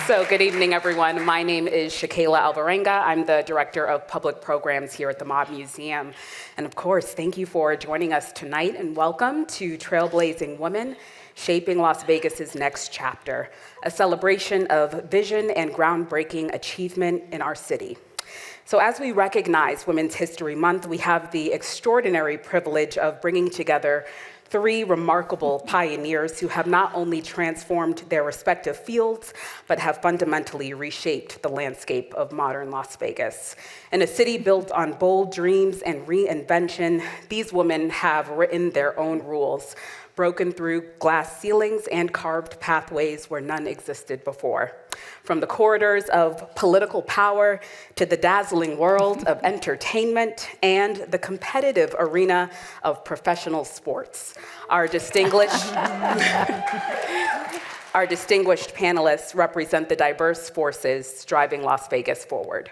So good evening, everyone. My name is Shakayla Alvarenga. I'm the Director of Public Programs here at the Mob Museum. And of course, thank you for joining us tonight and welcome to Trailblazing Women, Shaping Las Vegas's Next Chapter, a celebration of vision and groundbreaking achievement in our city. So as we recognize Women's History Month, we have the extraordinary privilege of bringing together three remarkable pioneers who have not only transformed their respective fields, but have fundamentally reshaped the landscape of modern Las Vegas. In a city built on bold dreams and reinvention, these women have written their own rules, broken through glass ceilings and carved pathways where none existed before. From the corridors of political power to the dazzling world of entertainment and the competitive arena of professional sports. Our distinguished panelists represent the diverse forces driving Las Vegas forward.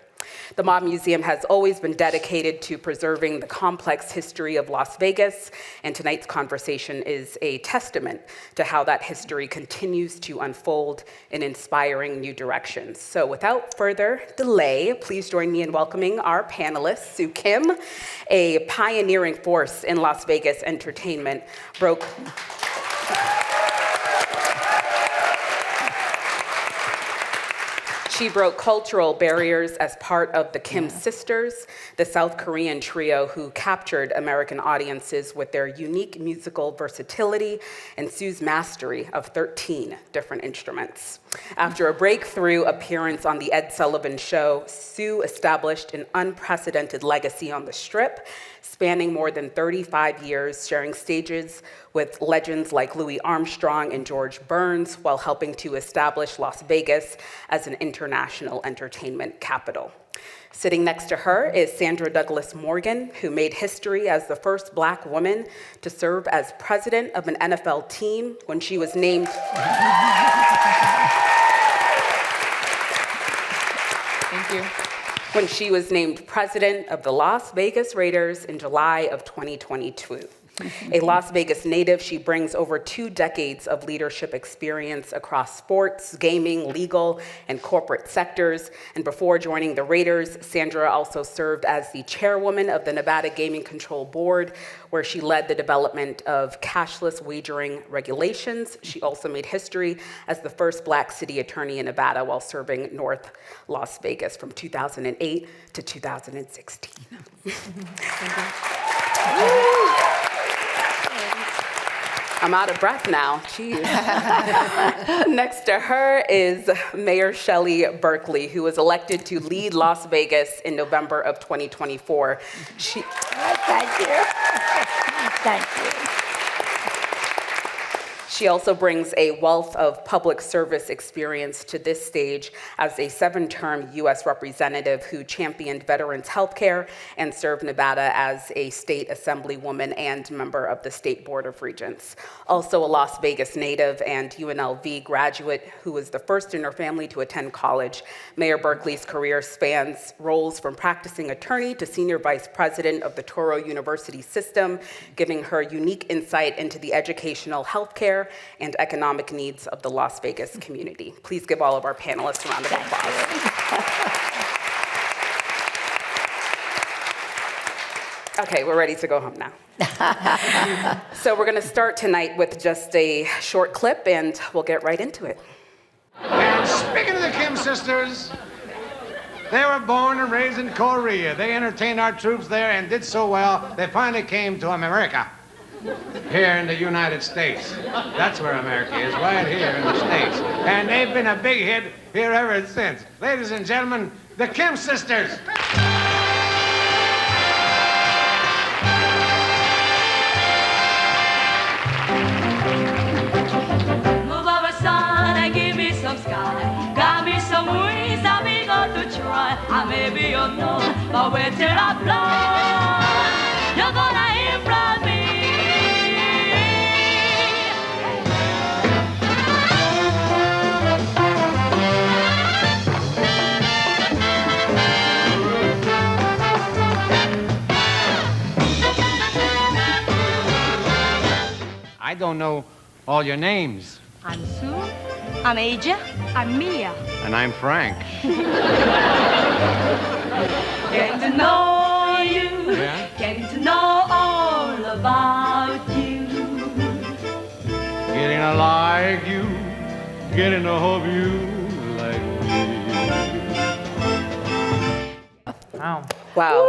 The Mob Museum has always been dedicated to preserving the complex history of Las Vegas, and tonight's conversation is a testament to how that history continues to unfold in inspiring new directions. So without further delay, please join me in welcoming our panelists. Sue Kim, a pioneering force in Las Vegas entertainment, She broke cultural barriers as part of the Kim Sisters, the South Korean trio who captured American audiences with their unique musical versatility and Sue's mastery of 13 different instruments. After a breakthrough appearance on The Ed Sullivan Show, Sue established an unprecedented legacy on the Strip, spanning more than 35 years, sharing stages with legends like Louis Armstrong and George Burns, while helping to establish Las Vegas as an international entertainment capital. Sitting next to her is Sandra Douglas Morgan, who made history as the first Black woman to serve as president of an NFL team when she was named Thank you. when she was named president of the Las Vegas Raiders in July of 2022. A Las Vegas native, she brings over 2 decades of leadership experience across sports, gaming, legal, and corporate sectors. And before joining the Raiders, Sandra also served as the chairwoman of the Nevada Gaming Control Board, where she led the development of cashless wagering regulations. She also made history as the first Black city attorney in Nevada while serving North Las Vegas from 2008 to 2016. I'm out of breath now, jeez. Next to her is Mayor Shelley Berkeley, who was elected to lead Las Vegas in November of 2024. Thank you. Thank you. She also brings a wealth of public service experience to this stage as a 7-term U.S. representative who championed veterans' health care and served Nevada as a state assemblywoman and member of the State Board of Regents. Also a Las Vegas native and UNLV graduate who was the first in her family to attend college, Mayor Berkeley's career spans roles from practicing attorney to senior vice president of the Touro University system, giving her unique insight into the educational, healthcare, and economic needs of the Las Vegas community. Please give all of our panelists a round of applause. Okay, we're ready to go home now. So we're gonna start tonight with just a short clip and we'll get right into it. And speaking of the Kim sisters, they were born and raised in Korea. They entertained our troops there and did so well, they finally came to America. Here in the United States. That's where America is, right here in the States. And they've been a big hit here ever since. Ladies and gentlemen, the Kim sisters. Move over, sun, and give me some sky. Got me some wings, I'm eager to try. I may be unknown, but wait till I blow. You're gonna hear from me. I don't know all your names, I'm Sue. I'm Asia. I'm Mia. And I'm Frank. Getting to know you. Yeah? Getting to know all about you. Getting to like you, getting to hope you like me. Wow. Wow.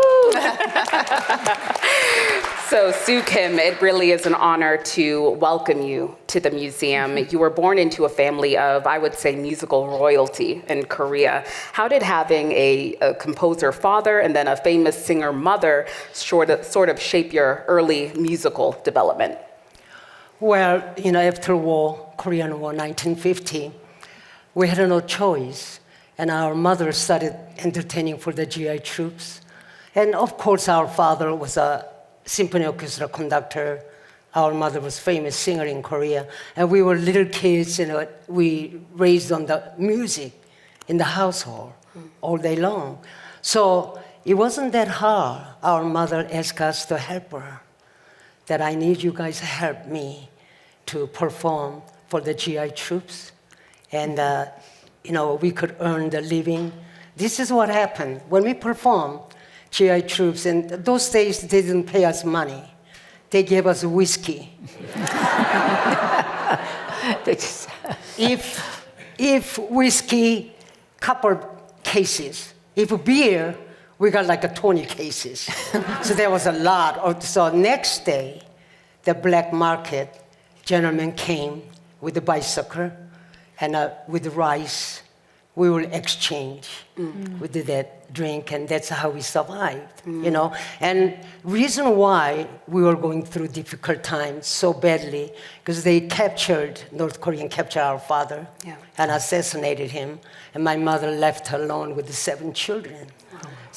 So, Sue Kim, it really is an honor to welcome you to the museum. You were born into a family of, I would say, musical royalty in Korea. How did having a composer father and then a famous singer mother sort of shape your early musical development? Well, after war, Korean War, 1950, we had no choice. And our mother started entertaining for the GI troops. And of course, our father was a symphony orchestra conductor. Our mother was a famous singer in Korea. And we were little kids, we raised on the music in the household all day long. So it wasn't that hard. Our mother asked us to help her, that I need you guys to help me to perform for the GI troops. And we could earn the living. This is what happened. When we performed GI troops, and those days they didn't pay us money. They gave us whiskey. If whiskey, couple cases. If beer, we got like 20 cases. So there was a lot. So next day, the black market gentleman came with a bicycle and with rice. We will exchange. We did that drink, and that's how we survived, And reason why we were going through difficult times so badly, because North Korean captured our father and assassinated him, and my mother left her alone with the 7 children.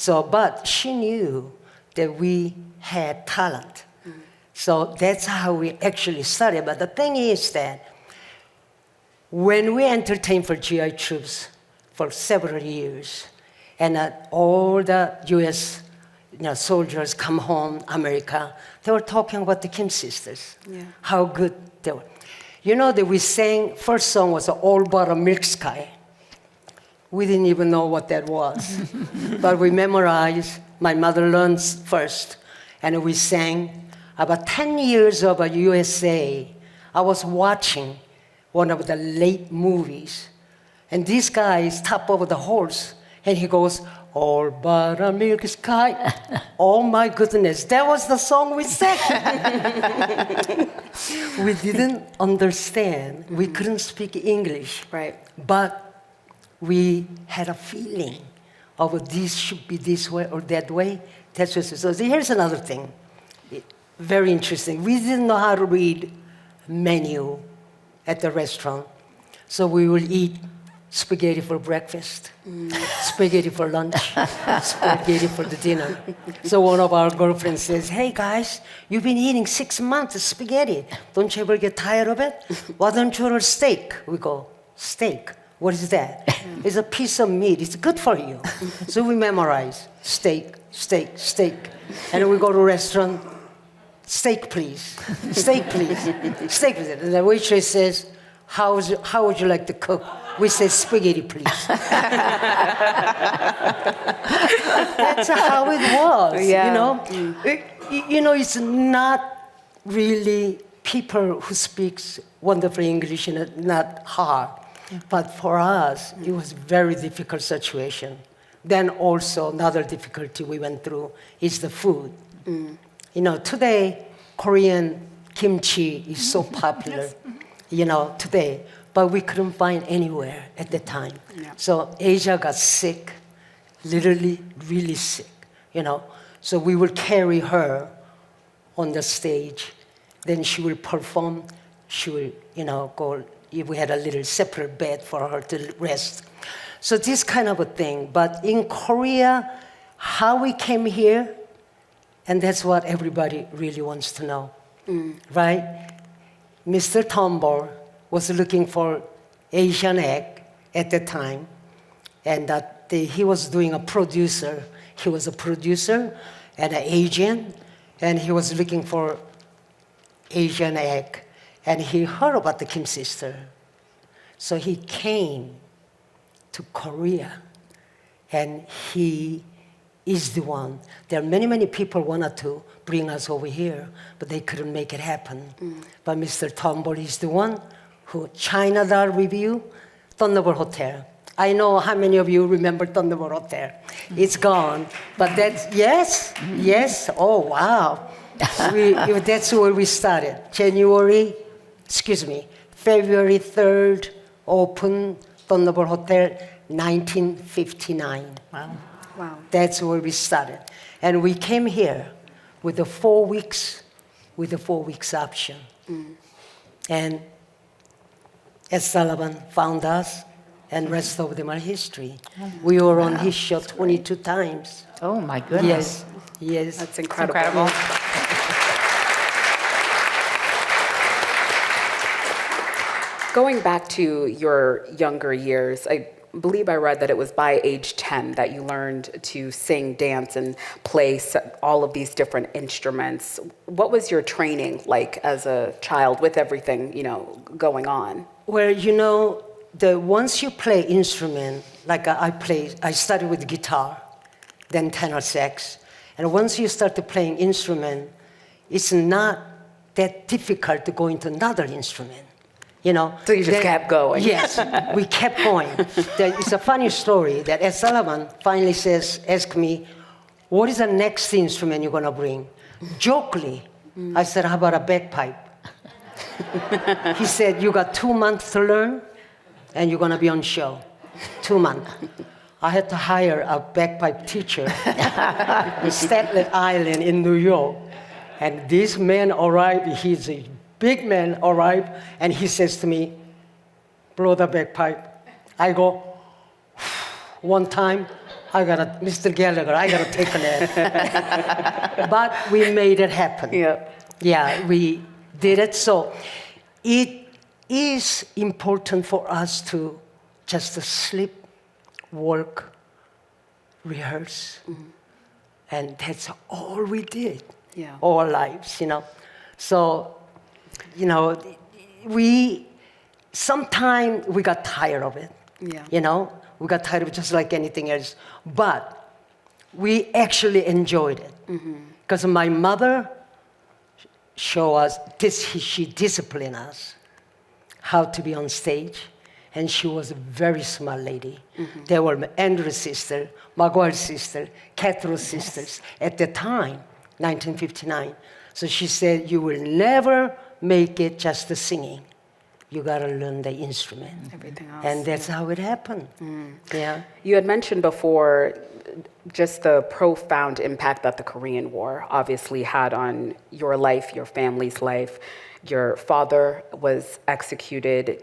But she knew that we had talent. So that's how we actually started. But the thing is that when we entertained for GI troops for several years, and all the U.S. soldiers come home, America, they were talking about the Kim sisters, how good they were. That we sang, first song was All But a Milk Sky. We didn't even know what that was. But we memorized, my mother learned first, and we sang. About 10 years of USA, I was watching one of the late movies, and this guy is top of the horse, and he goes, all but a milk sky. Oh my goodness, that was the song we sang. We didn't understand. We couldn't speak English. Right. But we had a feeling of this should be this way or that way. That's what. So here's another thing. Very interesting. We didn't know how to read menu at the restaurant. So we will eat spaghetti for breakfast, spaghetti for lunch, spaghetti for the dinner. So one of our girlfriends says, hey guys, you've been eating 6 months of spaghetti. Don't you ever get tired of it? Why don't you order steak? We go, steak? What is that? It's a piece of meat. It's good for you. So we memorize steak, steak, steak. And we go to a restaurant, steak please, steak please, steak please. And the waitress says, how would you like to cook? We say spaghetti please. That's how it was, It's not really people who speaks wonderful English and not hard. But for us, it was a very difficult situation. Then also another difficulty we went through is the food. Today, Korean kimchi is so popular, today. But we couldn't find anywhere at the time. Yeah. So Asia got sick, literally really sick, So we would carry her on the stage. Then she will perform. She will, go. We had a little separate bed for her to rest. So this kind of a thing. But in Korea, how we came here, and that's what everybody really wants to know, right? Mr. Tomball was looking for Asian egg at the time, and he was doing a producer. He was a producer and an agent, and he was looking for Asian egg, and he heard about the Kim sister, So he came to Korea, and he is the one. There are many, many people wanted to bring us over here, but they couldn't make it happen. But Mr. Turnbull is the one who China Doll Review, Thunderbolt Hotel. I know how many of you remember Thunderbolt Hotel. It's gone, but that's, yes, oh wow. That's where we started. February 3rd, open Thunderbolt Hotel, 1959. Wow. Wow. That's where we started. And we came here with the 4 weeks, option. And Ed Sullivan found us, and rest of them are history. We were on his show 22 times. Oh my goodness. Yes. That's incredible. Incredible. Going back to your younger years, I believe I read that it was by age 10 that you learned to sing, dance, and play all of these different instruments. What was your training like as a child with everything, going on? Well, once you play instrument, like I started with guitar, then tenor sax, and once you start to playing instrument, it's not that difficult to go into another instrument. So you just kept going. Yes, we kept going. It's a funny story that Ed Sullivan finally asked me, what is the next instrument you're going to bring? Jokingly, I said, how about a bagpipe? He said, you got 2 months to learn, and you're going to be on show. 2 months. I had to hire a bagpipe teacher in Staten Island in New York. And this man arrived, he's a big man arrived, and he says to me, blow the bagpipe. I go, one time, Mr. Gallagher, I gotta take a nap. But we made it happen. Yeah, we did it. So it is important for us to just sleep, work, rehearse. And that's all we did all our lives, So, sometimes we got tired of it. We got tired of it just like anything else. But we actually enjoyed it. Because my mother showed us, she disciplined us how to be on stage. And she was a very smart lady. There were Andrew's sister, Maguire's sister, Cathro's sisters at the time, 1959. So she said, you will never make it just the singing. You gotta learn the instrument. Everything else. And that's how it happened. Yeah. You had mentioned before just the profound impact that the Korean War obviously had on your life, your family's life. Your father was executed.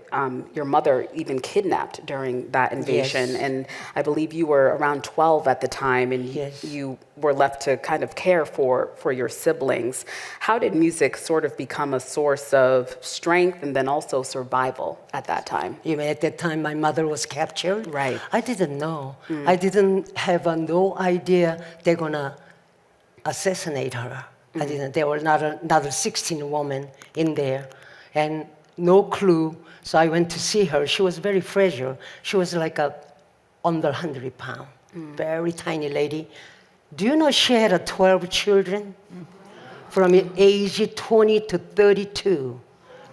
Your mother even kidnapped during that invasion. Yes. And I believe you were around 12 at the time, and you were left to kind of care for your siblings. How did music sort of become a source of strength and then also survival at that time? Even at that time, my mother was captured. Right. I didn't know. I didn't have no idea they're gonna assassinate her. I didn't. There were another 16 women in there, and no clue. So I went to see her. She was very fragile. She was like under 100 pounds, very tiny lady. Do you know she had 12 children from age 20 to 32?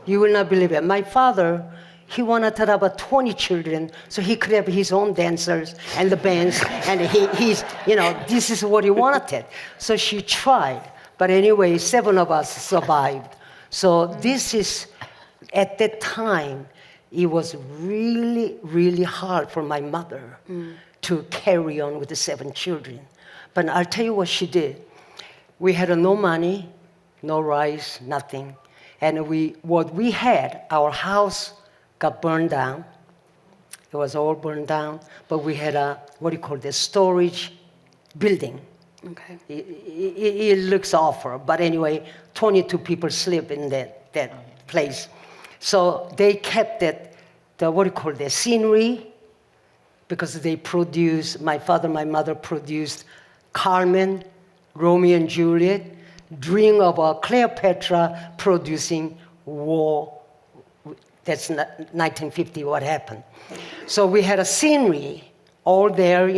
You will not believe it. My father, he wanted to have 20 children so he could have his own dancers and the bands, and he's, this is what he wanted. So she tried. But anyway, 7 of us survived. So this is, at that time, it was really, really hard for my mother to carry on with the 7 children. But I'll tell you what she did. We had no money, no rice, nothing. And what we had, our house got burned down. It was all burned down, but we had a storage building. Okay. It looks awful, but anyway, 22 people sleep in that place. So they kept the scenery, because they produced, my father, my mother produced Carmen, Romeo and Juliet, Dream of Cleopatra producing war. That's 1950, what happened. So we had a scenery all there,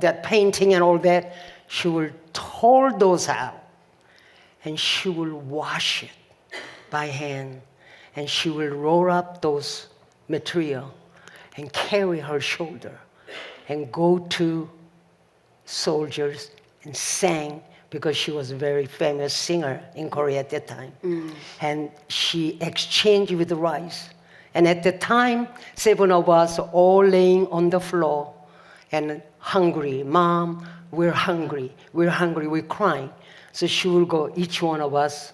that painting and all that. She will tear those out, and she will wash it by hand, and she will roll up those material and carry her shoulder and go to soldiers and sang, because she was a very famous singer in Korea at that time. And she exchanged with the rice. And at the time, 7 of us all laying on the floor and hungry. Mom, we're hungry, we're crying. So she will go, each one of us,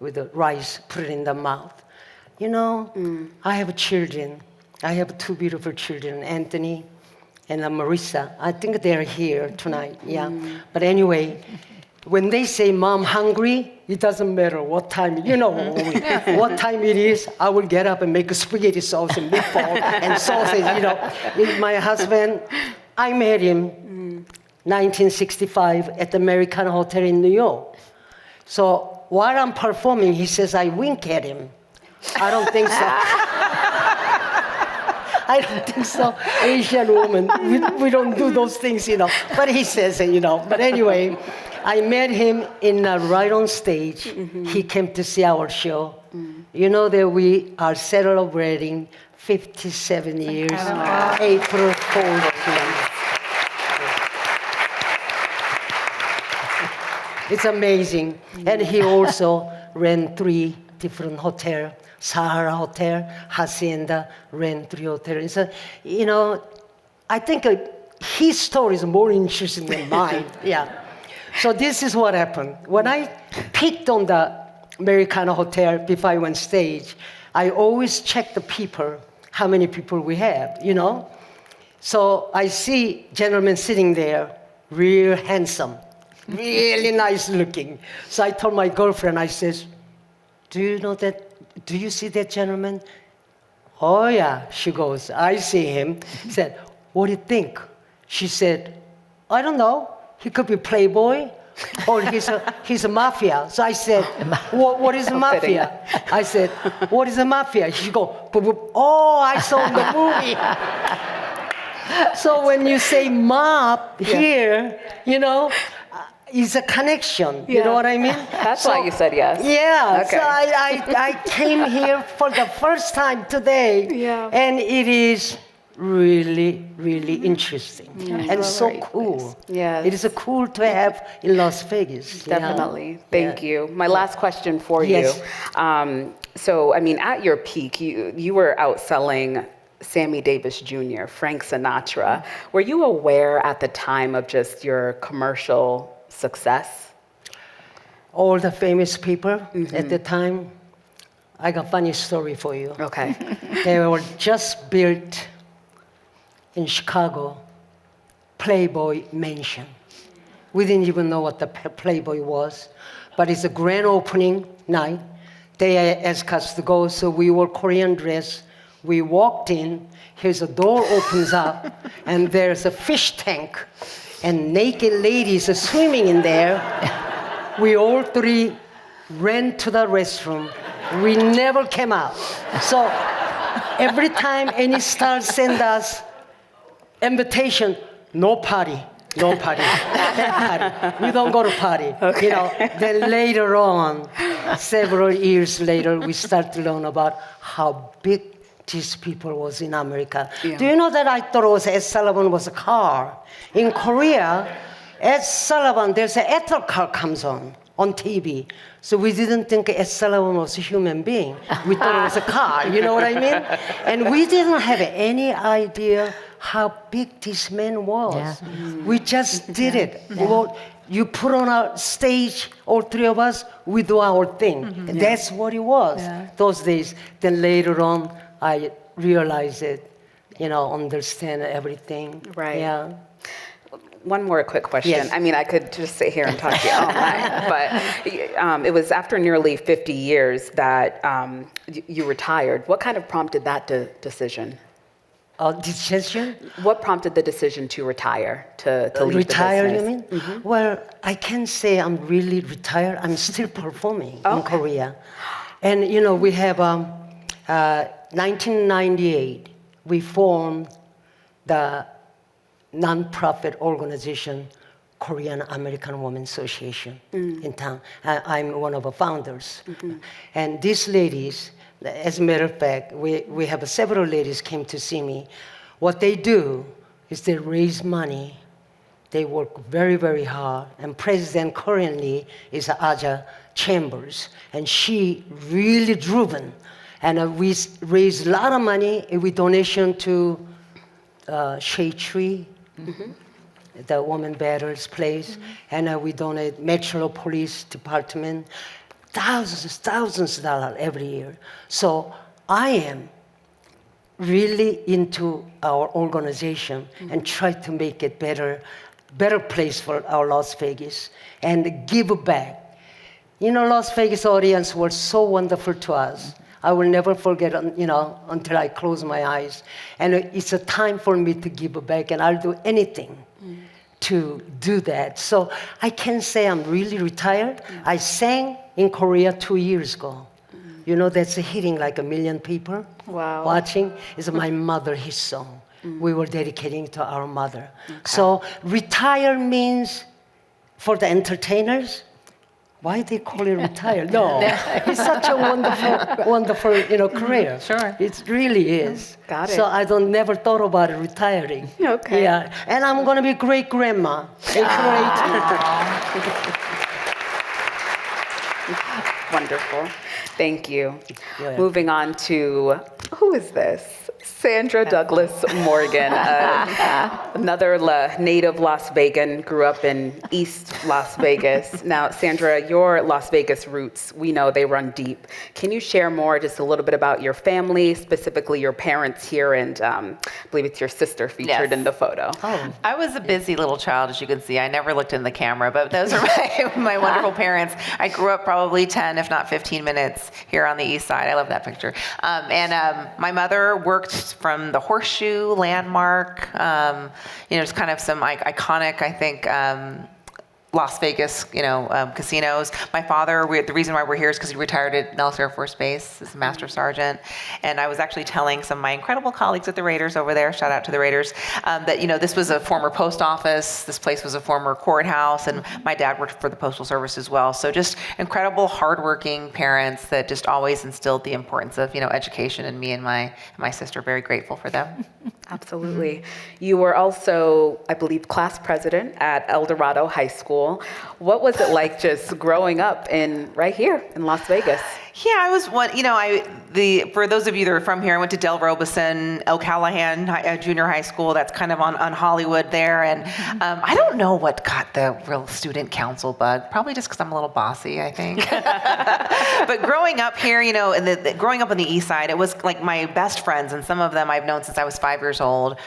with the rice, put it in the mouth. I have children. I have 2 beautiful children, Anthony and Marissa. I think they're here tonight, yeah. But anyway, when they say, Mom, hungry, it doesn't matter what time, what time it is, I will get up and make a spaghetti sauce and meatball and sausage, My husband, I met him 1965 at the American Hotel in New York. So while I'm performing, he says, I wink at him. I don't think so. I don't think so. Asian woman, we don't do those things, But he says it, But anyway, I met him right on stage. He came to see our show. You know that we are celebrating 57 years, April 4th. It's amazing. And he also ran 3 different hotels. Sahara Hotel, Hacienda, ran 3 hotels. So, I think his story is more interesting than mine. Yeah. So this is what happened. When I picked on the Americana Hotel before I went stage, I always check the people, how many people we have, So I see gentlemen sitting there, real handsome, really nice looking. So I told my girlfriend, I says, do you see that gentleman? Oh yeah, she goes, I see him. He said, what do you think? She said, I don't know. He could be playboy, or he's a mafia. So I said, what is a mafia? I said, what is a mafia? She go, oh, I saw in the movie. So when you say mob here, it's a connection. You know what I mean? That's why you said yes. Yeah. Okay. So I came here for the first time today, and it is really, really interesting and so cool. Yeah. It is cool to have in Las Vegas. Definitely. Thank you. My last question for you. Yes. So, at your peak, you were outselling Sammy Davis Jr., Frank Sinatra. Were you aware at the time of just your commercial success? All the famous people at the time, I got a funny story for you. Okay. They were just built in Chicago, Playboy Mansion. We didn't even know what the Playboy was, but it's a grand opening night. They asked us to go, so we wore Korean dress. We walked in, here's a door opens up, and there's a fish tank, and naked ladies are swimming in there. We all 3 ran to the restroom. We never came out. So every time any star send us invitation, no party. We don't go to party. Okay. Then later on, several years later, we start to learn about how big these people was in America. Yeah. Do you know that I thought it was Ed Sullivan was a car? In Korea, Ed Sullivan, there's an Ethel car comes on TV. So we didn't think Ed Sullivan was a human being. We thought it was a car, you know what I mean? And we didn't have any idea how big this man was. Yeah. We just did it. Well, you put on our stage, all 3 of us, we do our thing. That's what it was those days. Then later on, I realized it, understand everything. Right. Yeah. One more quick question. Yes. I could just sit here and talk to you all night, but it was after nearly 50 years that you retired. What kind of prompted that decision? Decision? What prompted the decision to retire, to leave Retire, the you business? mean? Well, I can't say I'm really retired. I'm still performing in Korea. And, we have 1998, we formed the nonprofit organization Korean American Women Association in town. I'm one of the founders. And these ladies, as a matter of fact, we have several ladies came to see me. What they do is they raise money. They work very, very hard. And president currently is Aja Chambers. And she really driven. And we raise a lot of money. We donation to Shade Tree, the woman batters place. And we donate Metro Police Department. Thousands of dollars every year. So I am really into our organization and try to make it better place for our Las Vegas and give back. You know, Las Vegas audience was so wonderful to us. I will never forget, until I close my eyes. And it's a time for me to give back, and I'll do anything to do that. So I can say I'm really retired. I sang in Korea 2 years ago. You know, that's hitting like 1 million people watching. It's my mother, his song. We were dedicating to our mother. Okay. So retire means, for the entertainers, why they call it retire? No, it's such a wonderful, career. Sure. It really is. Got it. So I never thought about retiring. Okay. Yeah, and I'm gonna be great grandma. Wonderful. Thank you. Yeah. Moving on to, who is this? Sandra Douglas Morgan, another native Las Vegan, grew up in East Las Vegas. Now, Sandra, your Las Vegas roots, we know they run deep. Can you share more, just a little bit about your family, specifically your parents here, and I believe it's your sister featured in the photo. Oh. I was a busy little child, as you can see. I never looked in the camera, but those are my wonderful parents. I grew up probably 10, if not 15 minutes here on the east side. I love that picture. My mother worked from the Horseshoe, Landmark, it's kind of some iconic, I think, Las Vegas, casinos. My father, the reason why we're here is because he retired at Nellis Air Force Base as a Master Sergeant. And I was actually telling some of my incredible colleagues at the Raiders over there, shout out to the Raiders, that, this was a former post office, this place was a former courthouse, and my dad worked for the Postal Service as well. So just incredible, hardworking parents that just always instilled the importance of, education in me and my sister. Very grateful for them. Absolutely. You were also, I believe, class president at El Dorado High School. What was it like just growing up right here in Las Vegas? Yeah, I was one, for those of you that are from here, I went to Del Robeson, El Callahan Junior High School. That's kind of on Hollywood there. And I don't know what got the real student council bug. Probably just because I'm a little bossy, I think. But growing up here, growing up on the east side, it was like my best friends, and some of them I've known since I was 5 years old,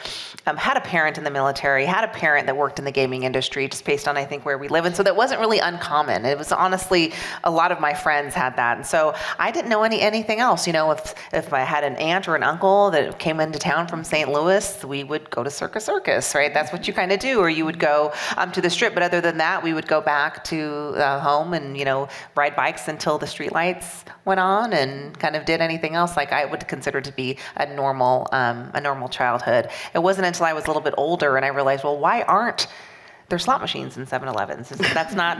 had a parent in the military, had a parent that worked in the gaming industry, just based on, I think, where we live. And so that wasn't really uncommon. It was honestly, a lot of my friends had that. And so I didn't know anything else. If I had an aunt or an uncle that came into town from St. Louis, we would go to Circus, right? That's what you kind of do, or you would go to the Strip. But other than that, we would go back to home and, ride bikes until the streetlights went on, and kind of did anything else like I would consider to be a normal childhood. It wasn't until I was a little bit older and I realized, well, why aren't there's slot machines in 7-Elevens. That's not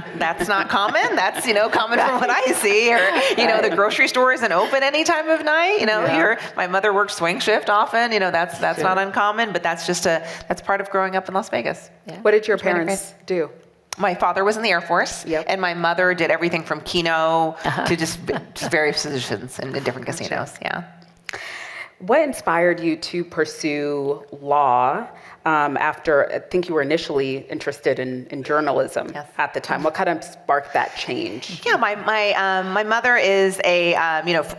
common. That's, common from what I see. Or, the grocery store isn't open any time of night. My mother worked swing shift often. That's sure. Not uncommon, but that's that's part of growing up in Las Vegas. Yeah. What did your parents do? My father was in the Air Force, and my mother did everything from Keno to just various positions in different casinos. Yeah. What inspired you to pursue law after, I think you were initially interested in journalism at the time? What kind of sparked that change? Yeah, my mother is a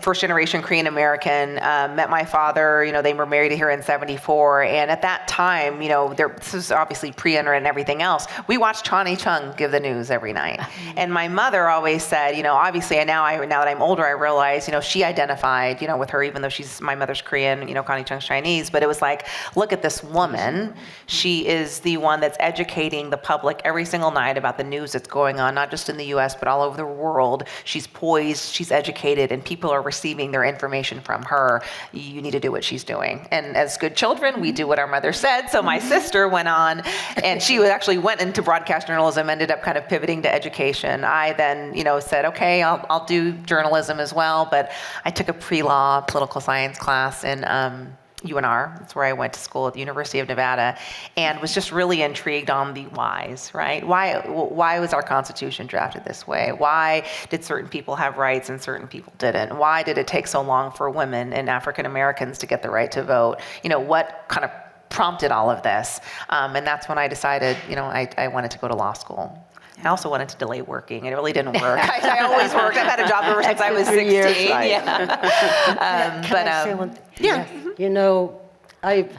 first generation Korean American. Met my father. They were married here in '74, and at that time, this was obviously pre-internet and everything else. We watched Chani Chung give the news every night, and my mother always said, obviously now that I'm older, I realize, she identified, with her, even though she's my mother's Korean, Connie Chung's Chinese, but it was like, look at this woman. She is the one that's educating the public every single night about the news that's going on, not just in the US, but all over the world. She's poised, she's educated, and people are receiving their information from her. You need to do what she's doing. And as good children, we do what our mother said. So my sister went on, and she actually went into broadcast journalism, ended up kind of pivoting to education. I then, said, okay, I'll do journalism as well, but I took a pre-law political science class in UNR. That's where I went to school at the University of Nevada, and was just really intrigued on the whys, right? Why was our Constitution drafted this way? Why did certain people have rights and certain people didn't? Why did it take so long for women and African Americans to get the right to vote? What kind of prompted all of this? And that's when I decided, I wanted to go to law school. I also wanted to delay working, and it really didn't work. I always worked. I've had a job ever since I was 16. Yeah. Can I say one thing? Yeah.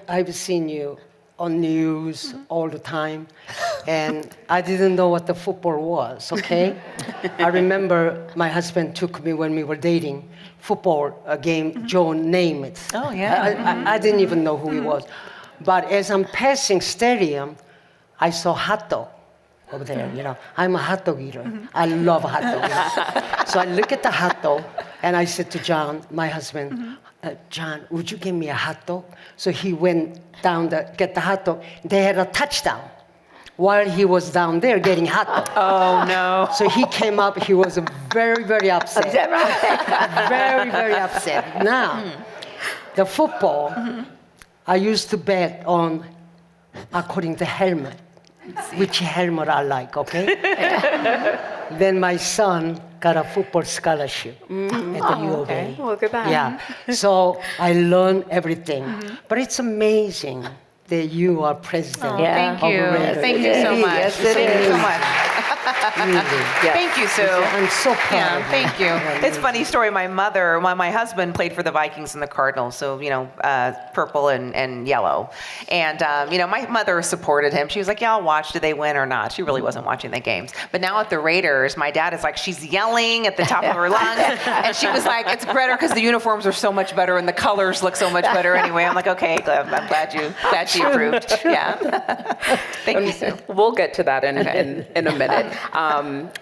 I've seen you on news all the time, and I didn't know what the football was, okay? I remember my husband took me when we were dating, football game, John Namath. Oh, yeah. I didn't even know who he was. But as I'm passing stadium, I saw hot dog over there, I'm a hot dog eater. I love hot dog. So I look at the hot dog, and I said to John, my husband, John, would you give me a hot dog? So he went down to get the hot dog. They had a touchdown while he was down there getting hot dog. Oh, no. So he came up, he was very, very upset. Very, very upset. Now, the football, I used to bet on according to helmet. Which helmet I like, okay? Then my son got a football scholarship at the U of A. Look at that. Yeah, so I learned everything. But it's amazing that you are president. Thank you. Thank you so much. Yes, Thank you so much. Really. Thank you, Sue. I'm so proud. Yeah, thank you. It's a funny story. My husband played for the Vikings and the Cardinals, so, purple and yellow. And, my mother supported him. She was like, yeah, I'll watch. Do they win or not? She really wasn't watching the games. But now at the Raiders, my dad is like, she's yelling at the top of her lungs. And she was like, it's better because the uniforms are so much better and the colors look so much better anyway. I'm like, okay, I'm glad she approved. Yeah. Thank you, Sue. We'll get to that in a minute.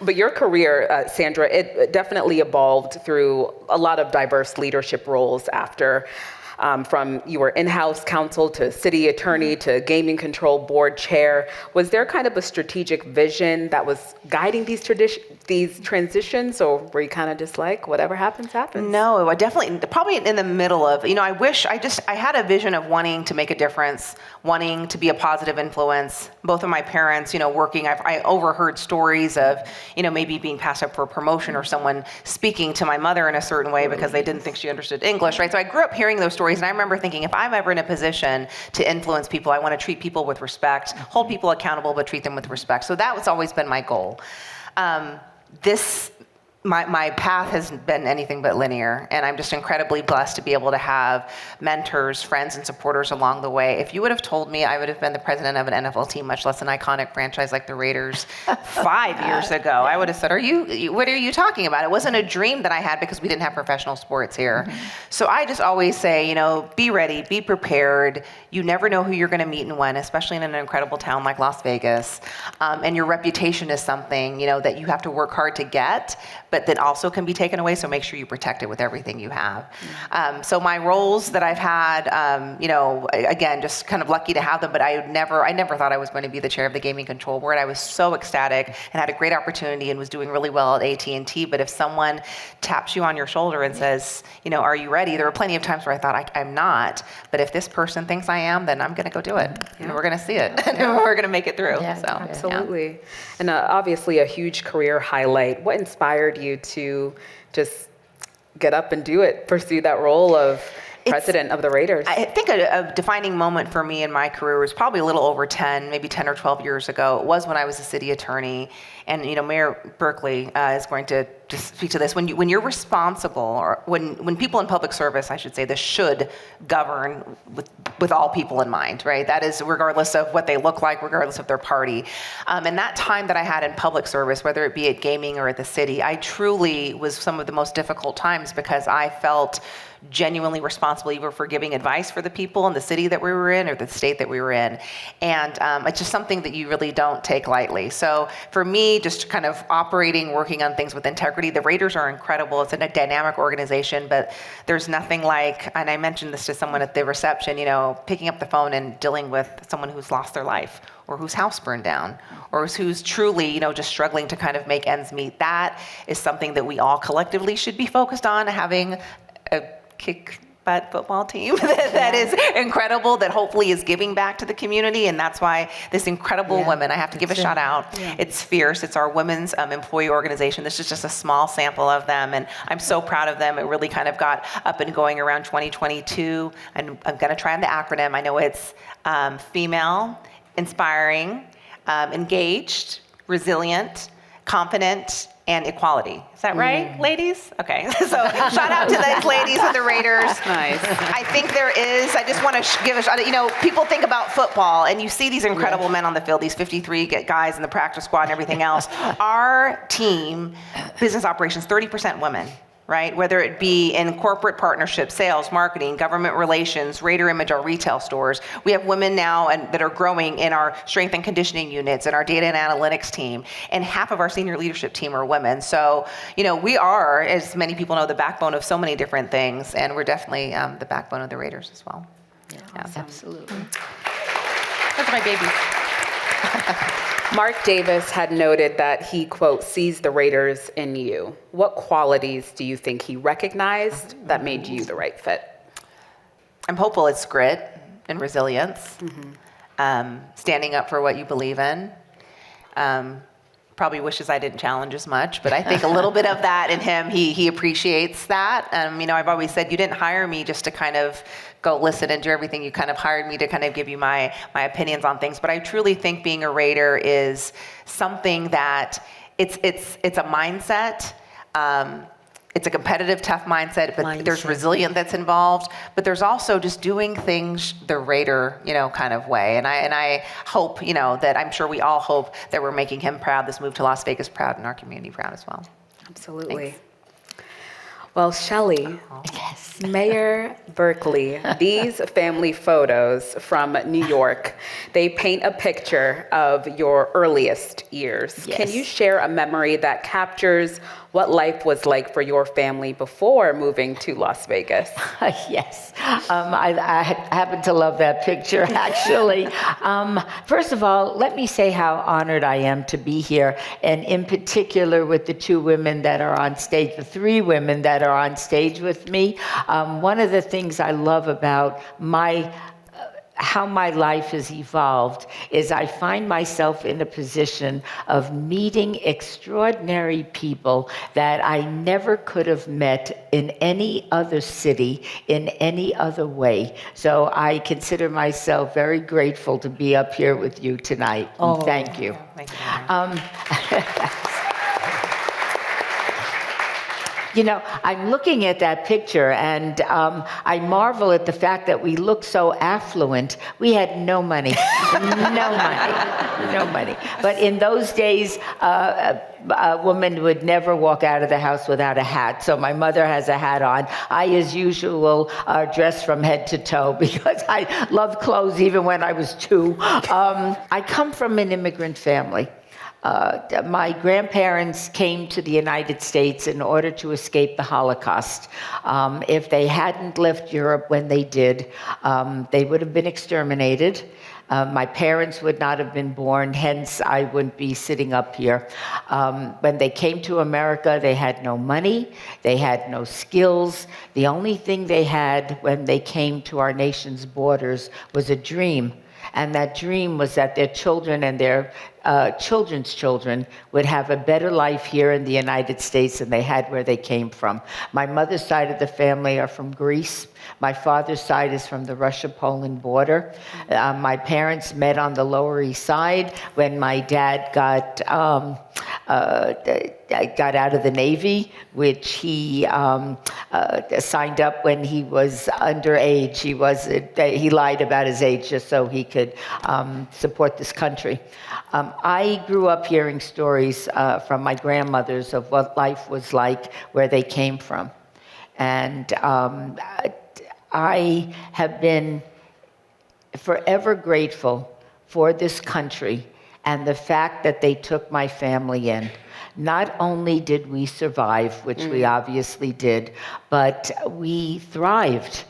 But your career, Sandra, it definitely evolved through a lot of diverse leadership roles after, from you were in-house counsel to city attorney to gaming control board chair. Was there kind of a strategic vision that was guiding these transitions, or were you kind of just like, whatever happens, happens? No, I definitely, probably in the middle of, I had a vision of wanting to make a difference, wanting to be a positive influence. Both of my parents, working, I overheard stories of, maybe being passed up for a promotion or someone speaking to my mother in a certain way because they didn't think she understood English, right? So I grew up hearing those stories, and I remember thinking, if I'm ever in a position to influence people, I want to treat people with respect, hold people accountable, but treat them with respect. So that has always been my goal. My path has been anything but linear, and I'm just incredibly blessed to be able to have mentors, friends, and supporters along the way. If you would have told me I would have been the president of an NFL team, much less an iconic franchise like the Raiders, 5 years ago, I would have said, what are you talking about? It wasn't a dream that I had because we didn't have professional sports here. So I just always say, be ready, be prepared. You never know who you're going to meet and when, especially in an incredible town like Las Vegas. And your reputation is something, that you have to work hard to get, but that also can be taken away, so make sure you protect it with everything you have. So my roles that I've had, again, just kind of lucky to have them, but I never thought I was going to be the chair of the Gaming Control Board. I was so ecstatic and had a great opportunity and was doing really well at AT&T, but if someone taps you on your shoulder and says, are you ready? There were plenty of times where I thought, I'm not, but if this person thinks I am, then I'm going to go do it, and we're going to see it, and we're going to make it through. Yeah, so, absolutely. Yeah. And obviously a huge career highlight. What inspired you to just get up and do it, pursue that role of president of the Raiders? I think a defining moment for me in my career was probably a little over 10 or 12 years ago. It was when I was a city attorney, and Mayor Berkeley is going to just speak to this. When you're responsible, or when people in public service, I should say, this should govern with all people in mind, right? That is regardless of what they look like, regardless of their party. And that time that I had in public service, whether it be at gaming or at the city, I truly was some of the most difficult times because I felt genuinely responsible even for giving advice for the people in the city that we were in or the state that we were in. And it's just something that you really don't take lightly. So for me, just kind of operating, working on things with integrity, the Raiders are incredible. It's a dynamic organization, but there's nothing like, and I mentioned this to someone at the reception, picking up the phone and dealing with someone who's lost their life or whose house burned down or who's truly, just struggling to kind of make ends meet. That is something that we all collectively should be focused on, having a kick butt football team that is incredible, that hopefully is giving back to the community. And that's why this incredible woman, I have to give a shout out. Yeah. It's fierce. It's our women's employee organization. This is just a small sample of them. And I'm so proud of them. It really kind of got up and going around 2022. And I'm going to try on the acronym. I know it's female, inspiring, engaged, resilient, confident, and equality. Is that right, ladies? Okay. So shout out to those ladies of the Raiders. Nice. I think there is, I just want to give a shout out. People think about football and you see these incredible men on the field, these 53 guys in the practice squad and everything else. Our team, business operations, 30% women. Right? Whether it be in corporate partnerships, sales, marketing, government relations, Raider Image, our retail stores. We have women now that are growing in our strength and conditioning units and our data and analytics team. And half of our senior leadership team are women. So, we are, as many people know, the backbone of so many different things. And we're definitely the backbone of the Raiders as well. Yeah, absolutely. Those are my babies. Mark Davis had noted that he, quote, sees the Raiders in you. What qualities do you think he recognized that made you the right fit? I'm hopeful it's grit and resilience, standing up for what you believe in. Probably wishes I didn't challenge as much, but I think a little bit of that in him, he appreciates that. I've always said you didn't hire me just to kind of go listen and do everything. You kind of hired me to kind of give you my opinions on things. But I truly think being a Raider is something that it's a mindset. It's a competitive, tough mindset, but there's resilience that's involved. But there's also just doing things the Raider, kind of way. And I hope, that I'm sure we all hope that we're making him proud, this move to Las Vegas proud, and our community proud as well. Absolutely. Thanks. Well, Shelley, yes. Mayor Berkeley, these family photos from New York, they paint a picture of your earliest years. Yes. Can you share a memory that captures what life was like for your family before moving to Las Vegas? Yes. I happen to love that picture, actually. First of all, let me say how honored I am to be here, and in particular with the two women that are on stage, the three women that are on stage with me. One of the things I love about how my life has evolved is I find myself in a position of meeting extraordinary people that I never could have met in any other city, in any other way. So I consider myself very grateful to be up here with you tonight. And thank you. Thank you. I'm looking at that picture and I marvel at the fact that we look so affluent. We had no money, no money. But in those days, a woman would never walk out of the house without a hat. So my mother has a hat on. I, as usual, dress from head to toe because I love clothes even when I was 2. I come from an immigrant family. My grandparents came to the United States in order to escape the Holocaust. If they hadn't left Europe when they did, they would have been exterminated. My parents would not have been born, hence I wouldn't be sitting up here. When they came to America, they had no money, they had no skills. The only thing they had when they came to our nation's borders was a dream. And that dream was that their children and their children's children would have a better life here in the United States than they had where they came from. My mother's side of the family are from Greece. My father's side is from the Russia-Poland border. My parents met on the Lower East Side when my dad got I got out of the Navy, which he signed up when he was underage. He lied about his age just so he could support this country. I grew up hearing stories from my grandmothers of what life was like where they came from. And I have been forever grateful for this country and the fact that they took my family in. Not only did we survive, which we obviously did, but we thrived.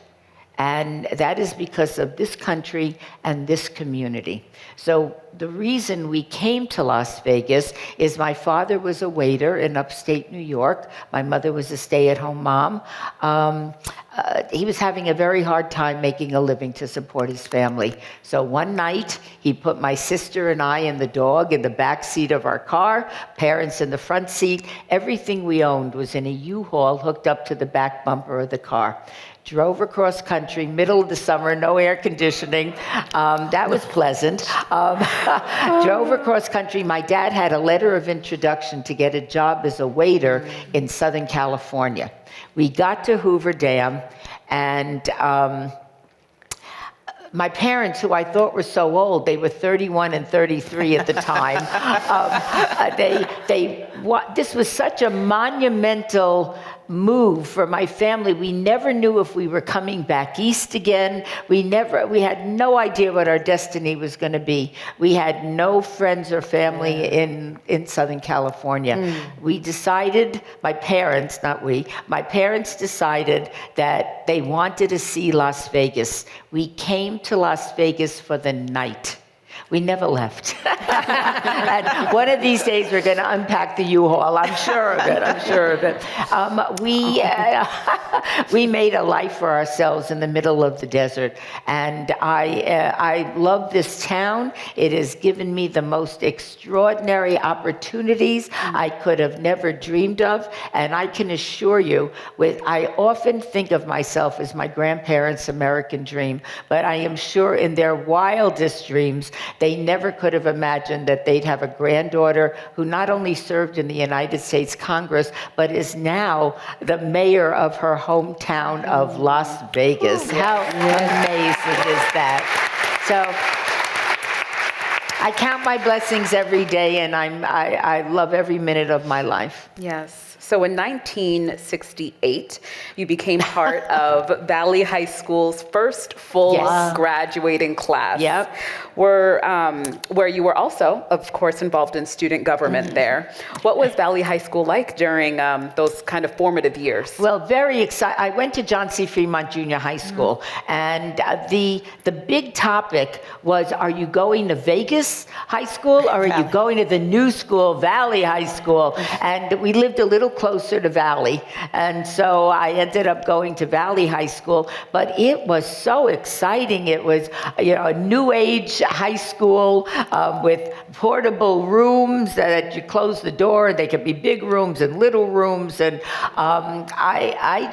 And that is because of this country and this community. So the reason we came to Las Vegas is my father was a waiter in upstate New York. My mother was a stay-at-home mom. He was having a very hard time making a living to support his family. So one night, he put my sister and I and the dog in the back seat of our car, parents in the front seat. Everything we owned was in a U-Haul hooked up to the back bumper of the car. Drove across country, middle of the summer, no air conditioning. That was pleasant. Drove across country. My dad had a letter of introduction to get a job as a waiter in Southern California. We got to Hoover Dam, and my parents, who I thought were so old, they were 31 and 33 at the time. This was such a monumental move for my family. We never knew if we were coming back east again. We had no idea what our destiny was going to be. We had no friends or family in Southern California. We decided, my parents decided that they wanted to see Las Vegas. We came to Las Vegas for the night. We never left. And one of these days we're going to unpack the U-Haul. I'm sure of it. We made a life for ourselves in the middle of the desert. And I love this town. It has given me the most extraordinary opportunities I could have never dreamed of. And I can assure you, I often think of myself as my grandparents' American dream, but I am sure in their wildest dreams, they never could have imagined that they'd have a granddaughter who not only served in the United States Congress, but is now the mayor of her hometown of Las Vegas. How amazing is that? So I count my blessings every day, and I love every minute of my life. Yes. So in 1968, you became part of Valley High School's first full graduating class. Yep. Where you were also, of course, involved in student government there. What was Valley High School like during those kind of formative years? Well, very exciting. I went to John C. Fremont Junior High School, and the big topic was, are you going to Vegas High School, or are you going to the new school, Valley High School? And we lived a little closer to Valley, and so I ended up going to Valley High School, but it was so exciting. It was, a new age high school with portable rooms that you close the door, and they could be big rooms and little rooms, and I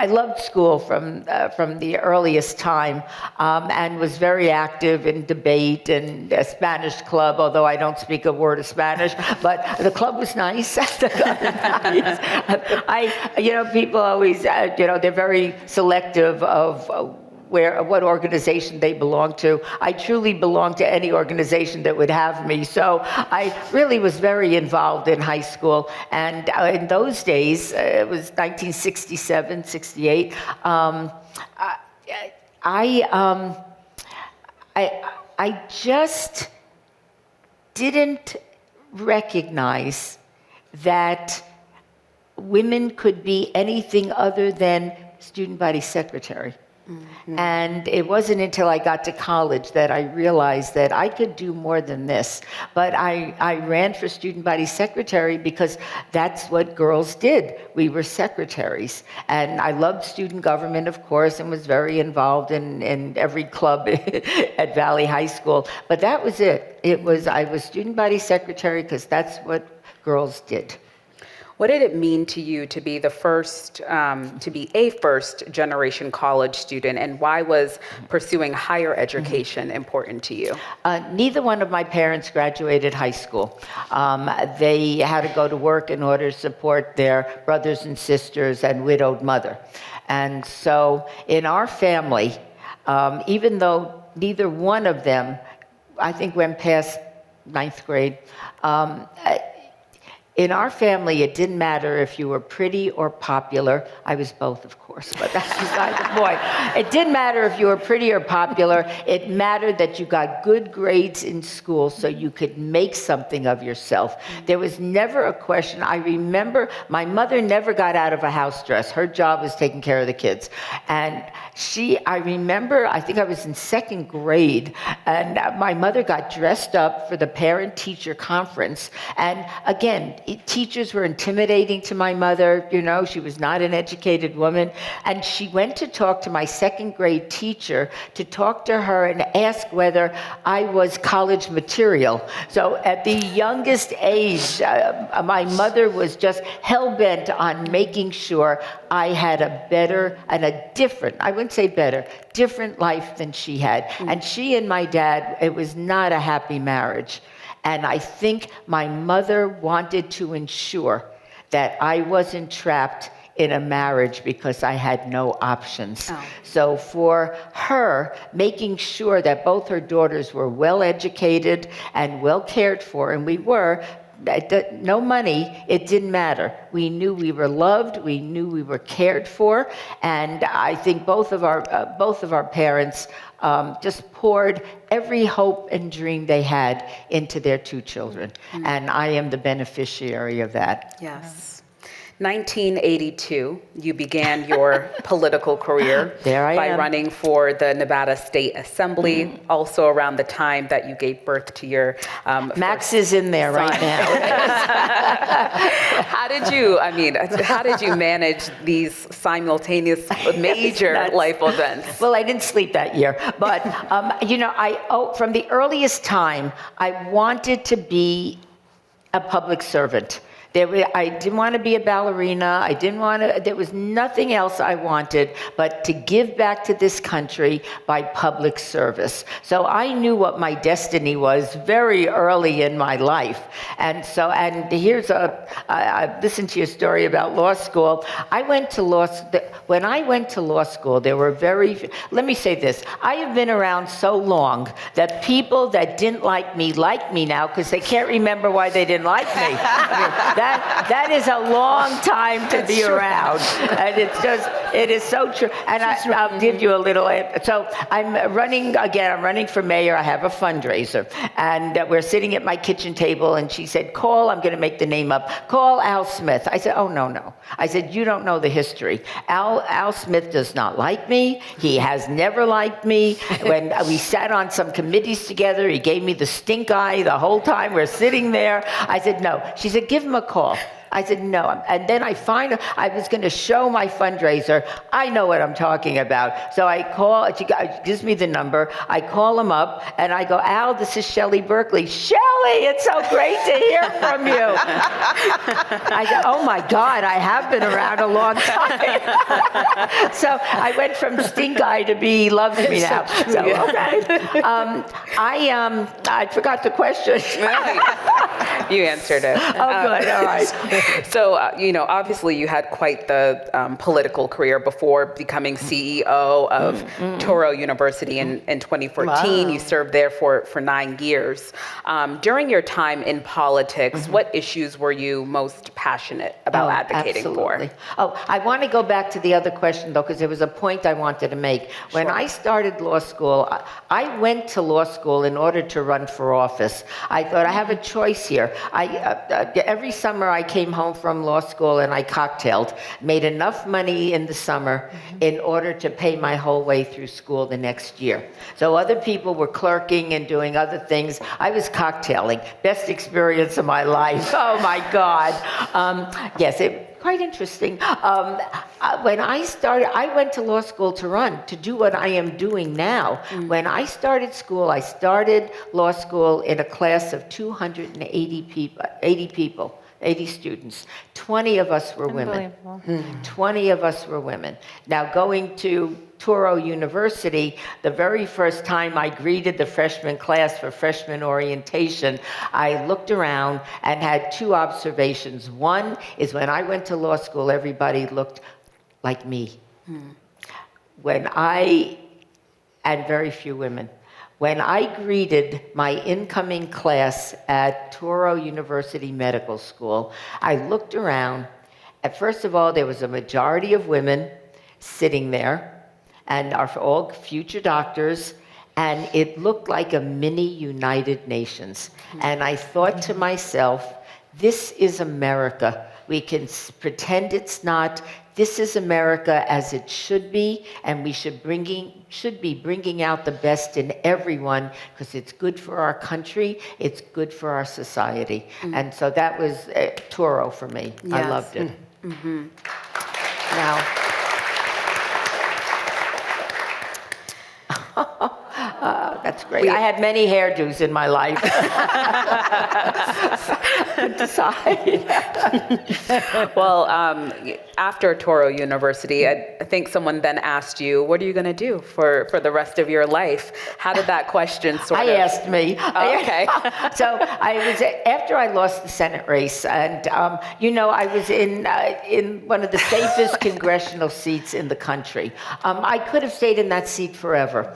loved school from the earliest time, and was very active in debate and a Spanish club, although I don't speak a word of Spanish, but the club was nice. People always, they're very selective of what organization they belong to. I truly belong to any organization that would have me. So I really was very involved in high school. And in those days, it was 1967, 68, I just didn't recognize that women could be anything other than student body secretary. Mm-hmm. And it wasn't until I got to college that I realized that I could do more than this. But I ran for student body secretary because that's what girls did. We were secretaries. And I loved student government, of course, and was very involved in every club at Valley High School. But that was it. I was student body secretary because that's what girls did. What did it mean to you to be the first, to be a first-generation college student, and why was pursuing higher education important to you? Neither one of my parents graduated high school. They had to go to work in order to support their brothers and sisters and widowed mother. And so in our family, even though neither one of them, I think, went past 9th grade, in our family, it didn't matter if you were pretty or popular. I was both, of course, but that's beside the point. It didn't matter if you were pretty or popular. It mattered that you got good grades in school so you could make something of yourself. There was never a question. I remember my mother never got out of a house dress. Her job was taking care of the kids. And I remember, I think I was in 2nd grade, and my mother got dressed up for the parent-teacher conference. And again, teachers were intimidating to my mother. You know, she was not an educated woman. And she went to talk to my 2nd grade teacher to talk to her and ask whether I was college material. So at the youngest age, my mother was just hell-bent on making sure I had a better and a different, I wouldn't say better, different life than she had. And she and my dad, it was not a happy marriage. And I think my mother wanted to ensure that I wasn't trapped in a marriage because I had no options. Oh. So for her, making sure that both her daughters were well educated and well cared for, and we were, no money, it didn't matter. We knew we were loved, we knew we were cared for, and I think both of our parents just poured every hope and dream they had into their 2 children. Mm-hmm. And I am the beneficiary of that. Yes. 1982, you began your political career by running for the Nevada State Assembly, also around the time that you gave birth to your Max is in there son. Right now. How did you manage these simultaneous major life events? Well, I didn't sleep that year, but from the earliest time, I wanted to be a public servant. I didn't want to be a ballerina. There was nothing else I wanted but to give back to this country by public service. So I knew what my destiny was very early in my life. And here's I listened to your story about law school. When I went to law school, there were let me say this. I have been around so long that people that didn't like me now because they can't remember why they didn't like me. That is a long time to be around. And it is so true. And I'll give you a little, so I'm running for mayor. I have a fundraiser. And we're sitting at my kitchen table and she said, I'm going to make the name up, call Al Smith. I said, oh, no. I said, you don't know the history. Al Smith does not like me. He has never liked me. When we sat on some committees together, he gave me the stink eye the whole time we're sitting there. I said, no. She said, give him a call. I said, no. And then I was going to show my fundraiser. I know what I'm talking about. So I call, she gives me the number. I call him up and I go, Al, this is Shelley Berkeley. Shelley, it's so great to hear from you. I said, oh my God, I have been around a long time. So I went from stink eye to be loves me now. So, okay. I forgot the question. You answered it. Oh, good. All right. So, obviously you had quite the political career before becoming CEO of Touro University in 2014. Wow. You served there for 9 years. During your time in politics, what issues were you most passionate about advocating for? Oh, I want to go back to the other question, though, because there was a point I wanted to make. When I started law school, I went to law school in order to run for office. I thought, I have a choice here. Every summer I came home from law school and I cocktailed, made enough money in the summer in order to pay my whole way through school the next year. So other people were clerking and doing other things. I was cocktailing. Best experience of my life. Oh my God. Yes, quite interesting. When I started, I went to law school to do what I am doing now. When I started school, I started law school in a class of 280 people. 80 students. 20 of us were women. Unbelievable. 20 of us were women. Now, going to Touro University, the very first time I greeted the freshman class for freshman orientation, I looked around and had two observations. One is when I went to law school, everybody looked like me. And very few women. When I greeted my incoming class at Touro University Medical School, I looked around. First of all, there was a majority of women sitting there, and are all future doctors, and it looked like a mini United Nations. And I thought to myself, this is America. We can pretend it's not. This is America as it should be, and we should be bringing out the best in everyone, because it's good for our country, it's good for our society. And so that was Touro for me. I Yes. loved it. Now, that's great. I had many hairdos in my life. Decide. Well, after Touro University, I think someone then asked you, what are you going to do for the rest of your life? How did that question sort of... Asked me. Oh, okay. So after I lost the Senate race, and I was in one of the safest congressional seats in the country. I could have stayed in that seat forever,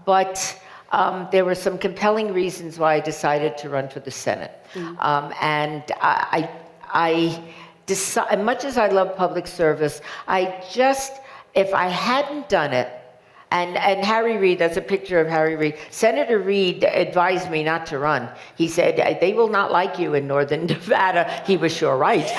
but there were some compelling reasons why I decided to run for the Senate. And I decided, much as I love public service, if I hadn't done it, and Harry Reid, that's a picture of Harry Reid. Senator Reid advised me not to run. He said, they will not like you in Northern Nevada. He was sure right.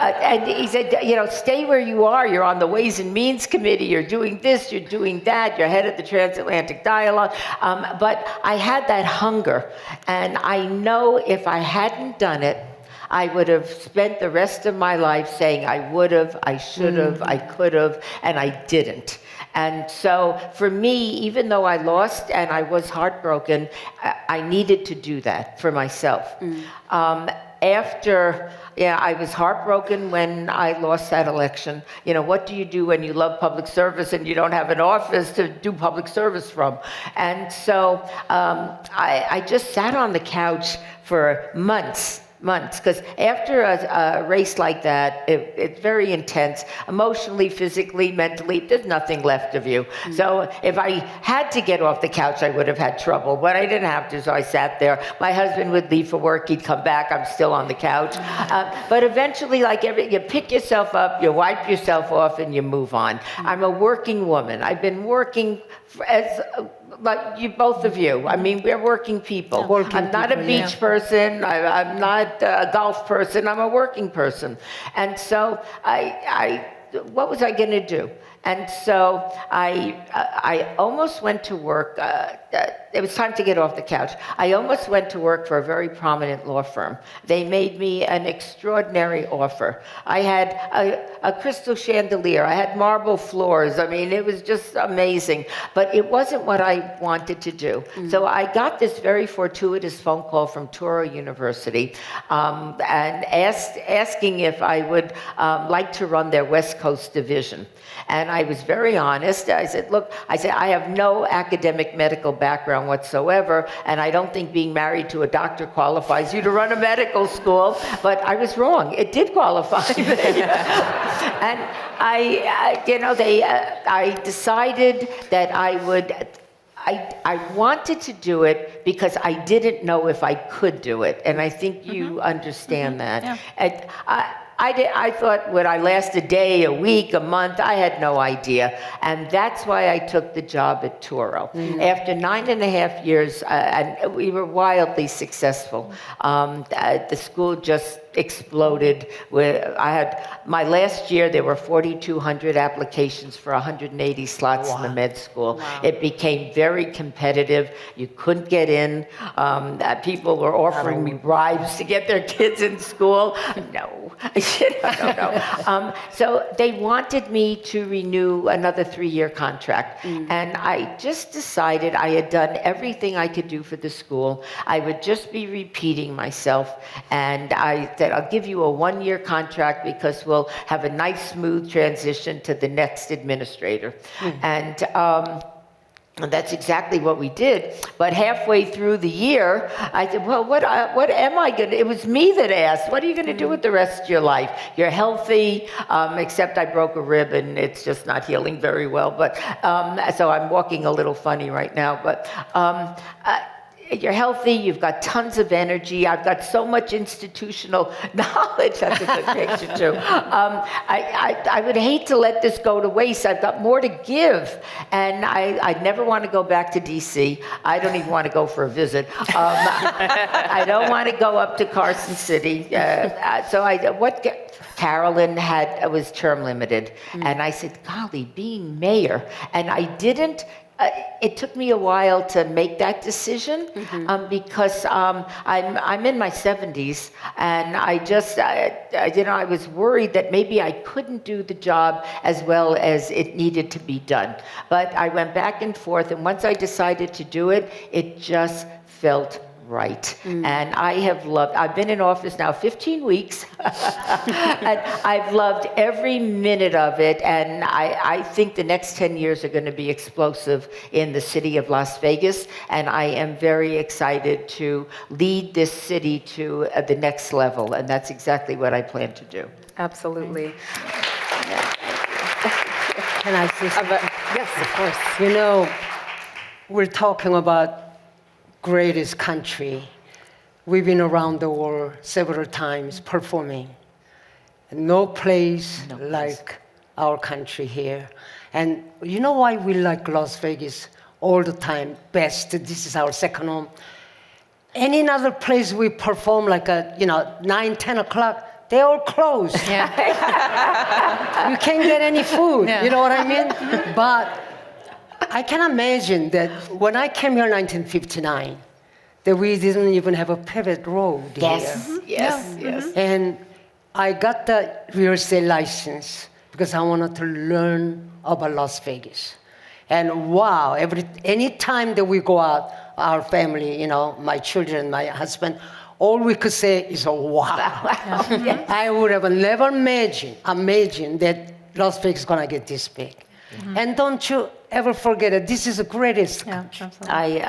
And he said, stay where you are. You're on the Ways and Means Committee. You're doing this, you're doing that. You're head of the Transatlantic Dialogue. But I had that hunger. And I know if I hadn't done it, I would have spent the rest of my life saying I would have, I should have, I could have, and I didn't. And so for me, even though I lost and I was heartbroken, I needed to do that for myself. I was heartbroken when I lost that election. What do you do when you love public service and you don't have an office to do public service from? And so I just sat on the couch for months, because after a race like that, it's very intense, emotionally, physically, mentally. There's nothing left of you. So if I had to get off the couch, I would have had trouble, but I didn't have to, so I sat there. My husband would leave for work, he'd come back, I'm still on the couch. But eventually, you pick yourself up, you wipe yourself off, and you move on. I'm a working woman. I've been working like both of you. I mean, we're working people. I'm not a beach person. I'm not a golf person. I'm a working person. And so what was I going to do? And so I almost went to work. It was time to get off the couch. I almost went to work for a very prominent law firm. They made me an extraordinary offer. I had a crystal chandelier. I had marble floors. I mean, it was just amazing. But it wasn't what I wanted to do. So I got this very fortuitous phone call from Touro University and asking if I would like to run their West Coast division. And I was very honest. I said, look, I have no academic medical background whatsoever, and I don't think being married to a doctor qualifies you to run a medical school. But I was wrong. It did qualify me. And I decided that I wanted to do it because I didn't know if I could do it. And I think you understand that. Yeah. And I thought, would I last a day, a week, a month? I had no idea. And that's why I took the job at Touro. After 9.5 years, and we were wildly successful. The school just exploded. I had my last year, there were 4,200 applications for 180 slots in the med school. Wow. It became very competitive. You couldn't get in. People were offering me bribes to get their kids in school. No. No. So they wanted me to renew another 3-year contract. And I just decided I had done everything I could do for the school. I would just be repeating myself. And I said, I'll give you a 1-year contract because we'll have a nice, smooth transition to the next administrator. And that's exactly what we did. But halfway through the year, I said, well, what am I going to, it was me that asked, what are you going to do with the rest of your life? You're healthy, except I broke a rib and it's just not healing very well. But so I'm walking a little funny right now. But you're healthy, you've got tons of energy, I've got so much institutional knowledge. That's a good picture too. I would hate to let this go to waste. I've got more to give. And I never want to go back to DC. I don't even want to go for a visit. I don't want to go up to Carson City. Carolyn was term limited. And I said, golly, being mayor. And I didn't, it took me a while to make that decision because I'm in my 70s and I was worried that maybe I couldn't do the job as well as it needed to be done. But I went back and forth, and once I decided to do it, it just felt right. And I've been in office now 15 weeks, and I've loved every minute of it, and I think the next 10 years are going to be explosive in the city of Las Vegas, and I am very excited to lead this city to the next level, and that's exactly what I plan to do. Absolutely. Can I say something? Yes, of course. You know, we're talking about greatest country. We've been around the world several times performing. No place like our country here. And you know why we like Las Vegas all the time? Best. This is our second home. Any other place we perform like 9, 10 o'clock, they're all closed. Yeah. You can't get any food. Yeah. You know what I mean? But I can imagine that when I came here in 1959, that we didn't even have a paved road here. Yes. And I got the real estate license because I wanted to learn about Las Vegas. And wow, any time that we go out, our family, my children, my husband, all we could say is, oh, wow. Yes. I would have never imagined that Las Vegas is going to get this big. And don't you ever forget that this is the greatest country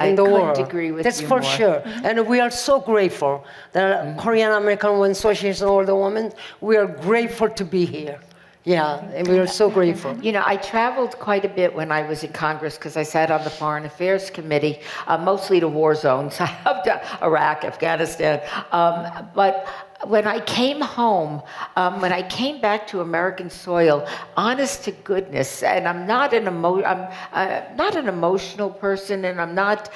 in the world. Agree with That's you for more. sure. And we are so grateful. The Korean American Women's Association, all the women, we are grateful to be here. Yeah, and we are so grateful. I traveled quite a bit when I was in Congress because I sat on the Foreign Affairs Committee, mostly to war zones, Iraq, Afghanistan. But when I came home, when I came back to American soil, honest to goodness, and I'm not an emotional person, and I'm not,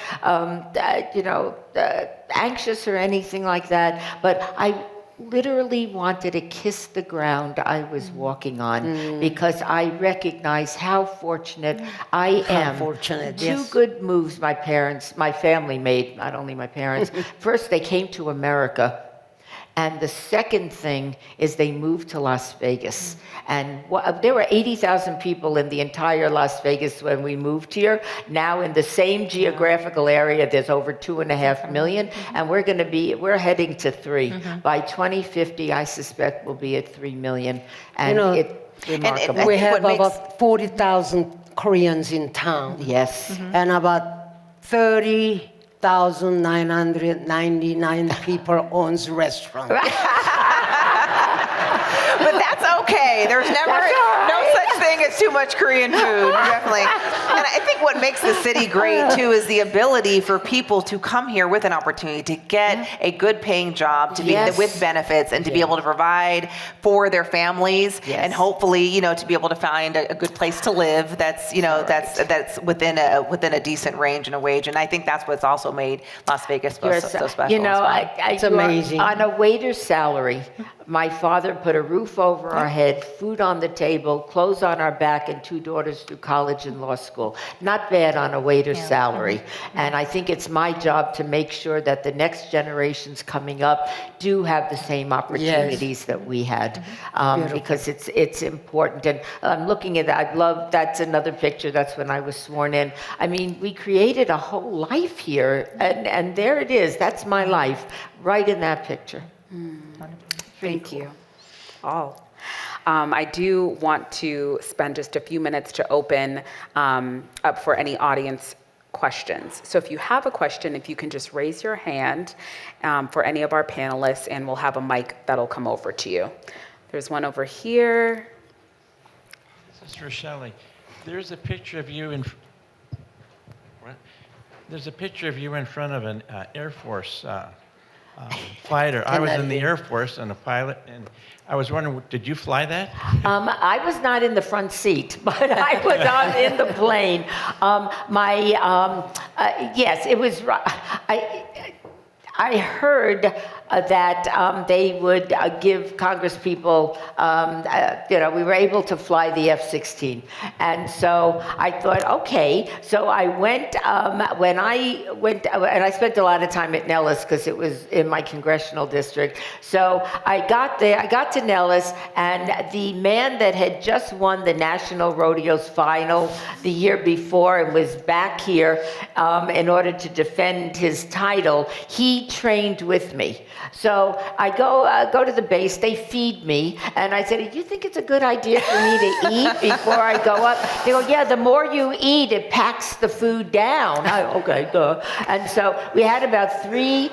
anxious or anything like that, but I literally wanted to kiss the ground I was walking on because I recognize how fortunate I am. Two good moves my family made, not only my parents. First, they came to America. And the second thing is they moved to Las Vegas. And there were 80,000 people in the entire Las Vegas when we moved here. Now in the same geographical area, there's over 2.5 million. And we're heading to 3. By 2050, I suspect we'll be at 3 million. And it's remarkable. We have about 40,000 Koreans in town. Yes. And about 30,999 people owns restaurants. But that's okay. There's never no such such thing as too much Korean food, definitely. And I think what makes the city great too is the ability for people to come here with an opportunity to get a good paying job, to be with benefits, and to be able to provide for their families, and hopefully, you know, to be able to find a good place to live that's, you know, that's within a decent range and a wage. And I think that's what's also made Las Vegas so special. You know, It's amazing. On a waiter's salary. My father put a roof over our head, food on the table, clothes on our back, and 2 daughters through college and law school. Not bad on a waiter's salary. And I think it's my job to make sure that the next generations coming up do have the same opportunities that we had, because it's important. And I'm looking at that. I love, that's another picture. That's when I was sworn in. I mean, we created a whole life here, and there it is. That's my life, right in that picture. Thank you all. I do want to spend just a few minutes to open up for any audience questions. So if you have a question, if you can just raise your hand for any of our panelists, and we'll have a mic that'll come over to you. There's one over here. This is for Shelley. There's a picture of you in. There's a picture of you in front of an Air Force fighter. I was in the Air Force and a pilot, and I was wondering, did you fly that? I was not in the front seat, but I was in the plane. Yes, it was. I heard that they would give Congress people, we were able to fly the F-16. And so I thought, okay. So I went, and I spent a lot of time at Nellis because it was in my congressional district. So I got there, I got to Nellis, and the man that had just won the National Rodeos final the year before and was back here in order to defend his title, he trained with me. So I go to the base, they feed me, and I said, do you think it's a good idea for me to eat before I go up? They go, yeah, the more you eat, it packs the food down. Okay, duh. And so we had about 3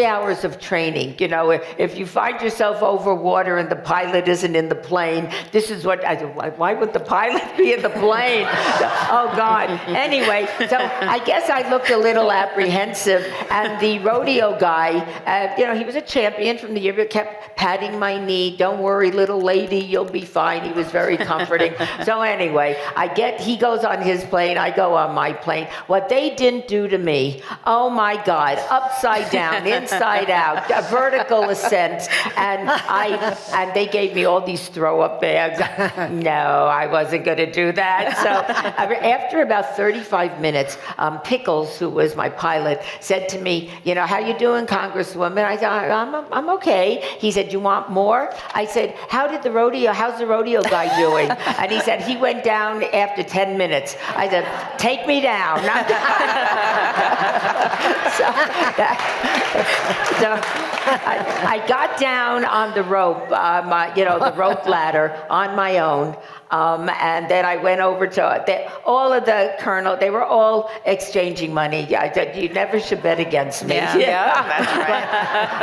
hours of training. You know, if you find yourself over water and the pilot isn't in the plane, this is what, I said, why would the pilot be in the plane? Oh, God. Anyway, so I guess I looked a little apprehensive, and the rodeo guy, he was a champion from the year, but kept patting my knee. Don't worry, little lady, you'll be fine. He was very comforting. So anyway, he goes on his plane, I go on my plane. What they didn't do to me, oh my God, upside down, inside out, a vertical ascent, and they gave me all these throw-up bags. No, I wasn't going to do that. So after about 35 minutes, Pickles, who was my pilot, said to me, how you doing, Congresswoman? I said, I'm okay. He said, you want more? I said, how's the rodeo guy doing? And he said, he went down after 10 minutes. I said, take me down. I got down on the rope, the rope ladder on my own. And then I went over to all of the colonel. They were all exchanging money. I said, you never should bet against me. Yeah, that's right.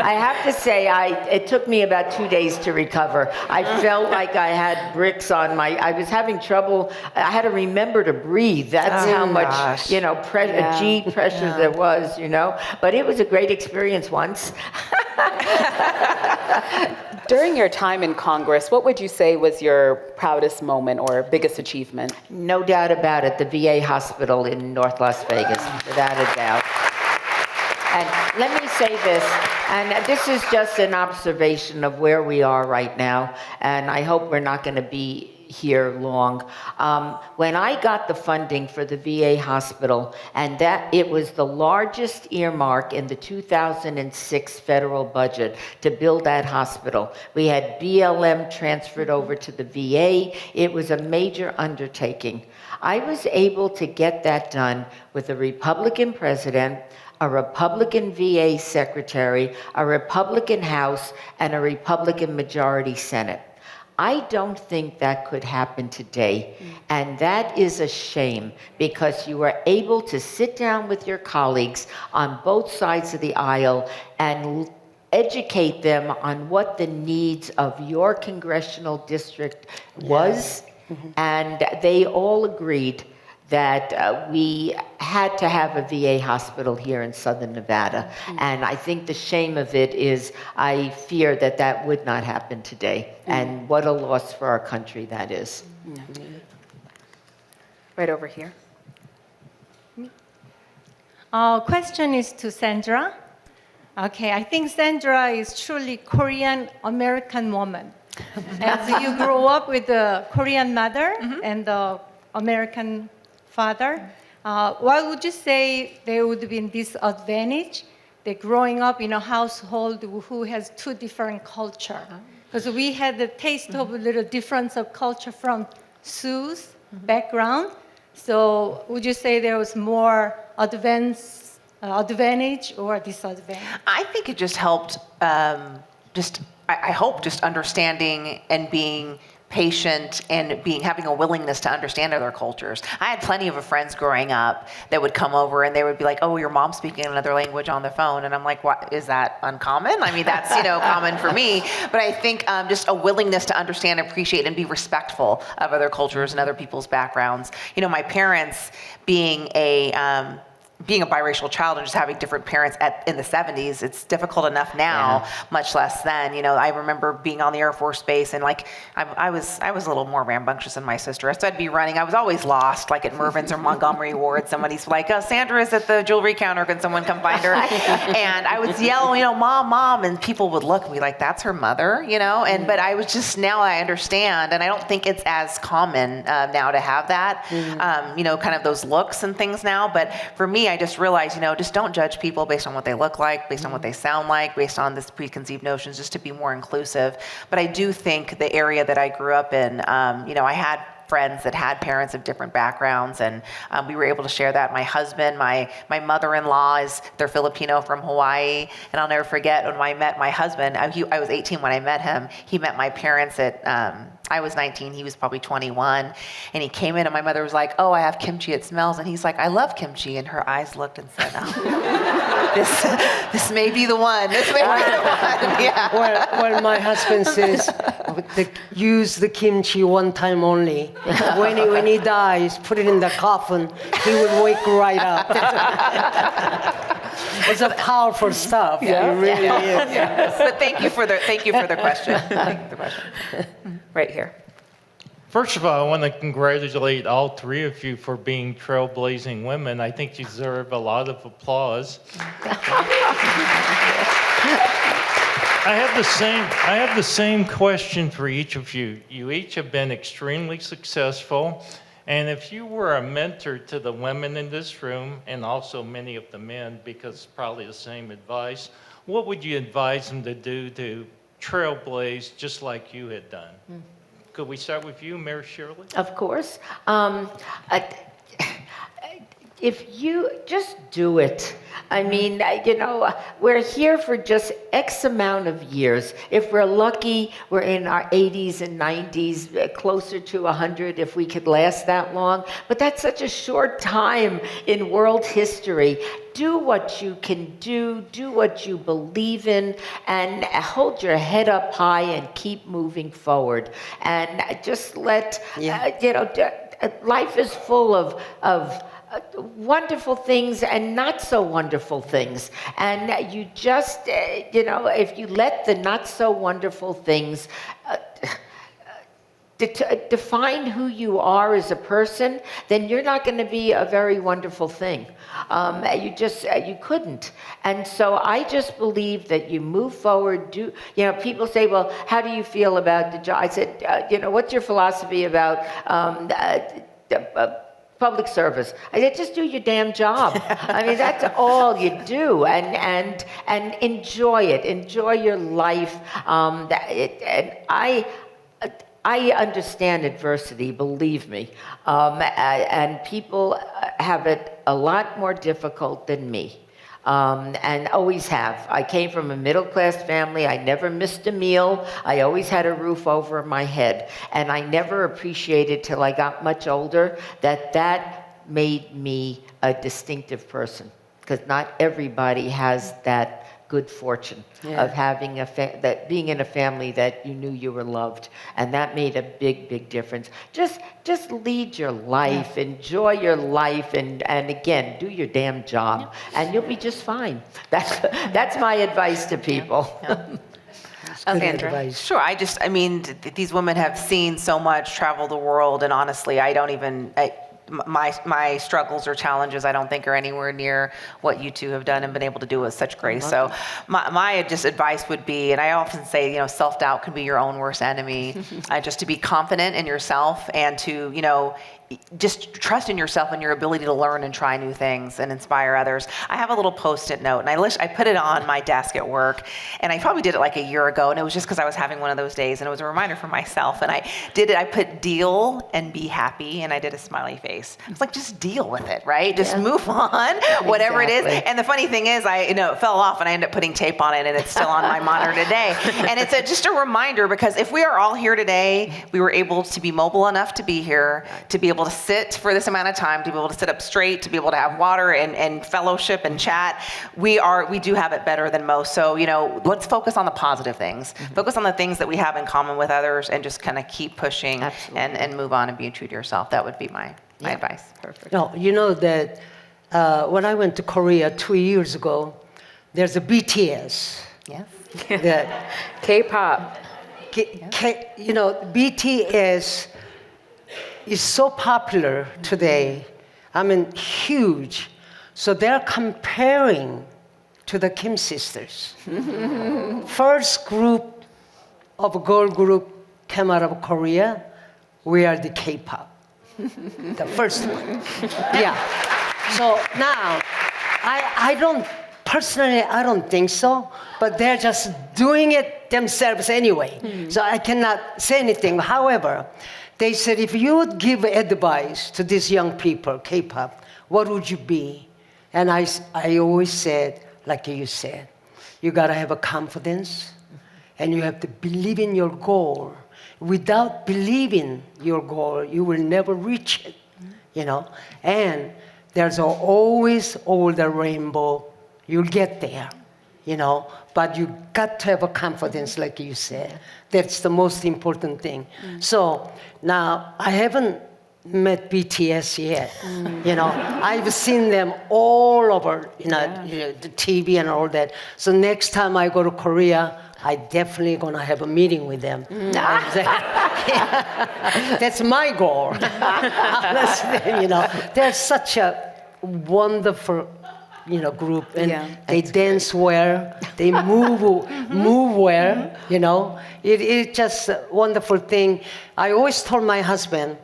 I have to say, it took me about 2 days to recover. I felt like I had bricks on I was having trouble. I had to remember to breathe. That's how much, G pressure there was, But it was a great experience once. During your time in Congress, what would you say was your proudest moment or biggest achievement? No doubt about it, the VA hospital in North Las Vegas, without a doubt. And let me say this, and this is just an observation of where we are right now, and I hope we're not going to be here long. When I got the funding for the VA hospital, and that it was the largest earmark in the 2006 federal budget to build that hospital. We had BLM transferred over to the VA. It was a major undertaking. I was able to get that done with a Republican president, a Republican VA secretary, a Republican House, and a Republican majority Senate. I don't think that could happen today, and that is a shame, because you are able to sit down with your colleagues on both sides of the aisle and educate them on what the needs of your congressional district was And they all agreed that we had to have a VA hospital here in Southern Nevada. And I think the shame of it is I fear that that would not happen today. And what a loss for our country that is. Right over here. Question is to Sandra. Okay, I think Sandra is truly Korean American woman. As you grew up with a Korean mother and the American father, what would you say there would be disadvantage that growing up in a household who has two different culture? Because we had the taste of a little difference of culture from Sue's background. So would you say there was more advantage or disadvantage? I think it just helped, I hope just understanding and being patient and having a willingness to understand other cultures. I had plenty of friends growing up that would come over and they would be like, oh, your mom's speaking another language on the phone. And I'm like, what, is that uncommon? I mean, that's, common for me. But I think just a willingness to understand, appreciate, and be respectful of other cultures and other people's backgrounds. My parents being a biracial child and just having different parents in the 70s, it's difficult enough now, much less then. I remember being on the Air Force Base and I was a little more rambunctious than my sister. So I'd be running. I was always lost, like at Mervyn's or Montgomery Ward. Somebody's like, oh, Sandra is at the jewelry counter. Can someone come find her? And I would yell, Mom, Mom. And people would look and be like, that's her mother, but I was just, now I understand. And I don't think it's as common now to have that, kind of those looks and things now. But for me, I just realized, just don't judge people based on what they look like, based on what they sound like, based on this preconceived notions, just to be more inclusive. But I do think the area that I grew up in, I had friends that had parents of different backgrounds, and we were able to share that. My husband, my mother-in-law they're Filipino from Hawaii, and I'll never forget when I met my husband. I was 18 when I met him. He met my parents at I was 19, he was probably 21, and he came in and my mother was like, oh, I have kimchi, it smells, and he's like, I love kimchi, and her eyes looked and said, oh, this may be the one, this may be the one, yeah. Well, my husband says, use the kimchi one time only. When he dies, put it in the coffin, he will wake right up. It's a powerful stuff. Yeah. It really is. Yes. But thank you for the question. Right here. First of all, I want to congratulate all three of you for being trailblazing women. I think you deserve a lot of applause. I have the same question for each of you. You each have been extremely successful. And if you were a mentor to the women in this room, and also many of the men, because it's probably the same advice, what would you advise them to do to trailblaze just like you had done? Could we start with you, Mayor Shirley? Of course. If you just do it. I mean, we're here for just X amount of years. If we're lucky, we're in our 80s and 90s, closer to 100 if we could last that long. But that's such a short time in world history. Do what you can do what you believe in, and hold your head up high and keep moving forward. And just let, life is full of wonderful things and not so wonderful things. And you just, if you let the not so wonderful things define who you are as a person, then you're not going to be a very wonderful thing. You couldn't. And so I just believe that you move forward, people say, well, how do you feel about the job? I said, what's your philosophy about public service? I said, just do your damn job. I mean, that's all you do, and enjoy it. Enjoy your life. I understand adversity, believe me, and people have it a lot more difficult than me. And always have. I came from a middle-class family. I never missed a meal. I always had a roof over my head. And I never appreciated till I got much older that made me a distinctive person. Because not everybody has that good fortune of having that being in a family that you knew you were loved, and that made a big, big difference. Just lead your life, enjoy your life, and again, do your damn job, and you'll be just fine. That's my advice to people. Sandra. Sure. I mean, these women have seen so much, traveled the world, and honestly, my struggles or challenges, I don't think are anywhere near what you two have done and been able to do with such grace. So my just advice would be, and I often say, self-doubt can be your own worst enemy. Just to be confident in yourself and to, just trust in yourself and your ability to learn and try new things and inspire others. I have a little Post-it note, and I put it on my desk at work, and I probably did it like a year ago, and it was just because I was having one of those days, and it was a reminder for myself, and I put deal and be happy, and I did a smiley face. It's like, just deal with it, right? Just move on, whatever it is. And the funny thing is, it fell off, and I ended up putting tape on it, and it's still on my monitor today. And it's just a reminder, because if we are all here today, we were able to be mobile enough to be here, to be able to sit for this amount of time, to be able to sit up straight, to be able to have water and fellowship and chat. We do have it better than most. So, let's focus on the positive things. Focus on the things that we have in common with others, and just kind of keep pushing and move on and being true to yourself. That would be my advice. Perfect. No, that when I went to Korea 2 years ago, there's a BTS. Yes. That K-pop. BTS is so popular today. I mean, huge. So they're comparing to the Kim sisters. First group of girl group came out of Korea. We are the K-pop. The first one. Yeah. So now, I don't think so, but they're just doing it themselves anyway. So I cannot say anything. However, they said, if you would give advice to these young people, K-pop, what would you be? And I always said, like you said, you gotta have a confidence, and you have to believe in your goal. Without believing your goal, you will never reach it, And there's always over the rainbow, you'll get there, But you got to have a confidence, like you said. That's the most important thing. So now, I haven't met BTS yet. I've seen them all over, the TV and all that. So next time I go to Korea, I definitely gonna have a meeting with them. That's my goal. Honestly, they're such a wonderful group, and they dance well, they move well, It's just a wonderful thing. I always told my husband,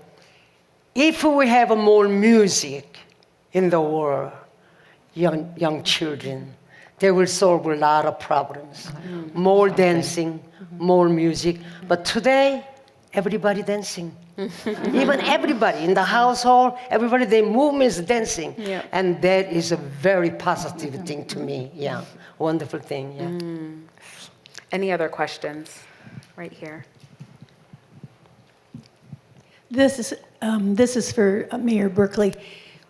if we have more music in the world, young children, they will solve a lot of problems. More dancing, more music. But today, everybody dancing. Even everybody in the household, everybody, their movement is dancing. And that is a very positive thing to me. Wonderful thing. Any other questions? Right here. This is for Mayor Berkeley.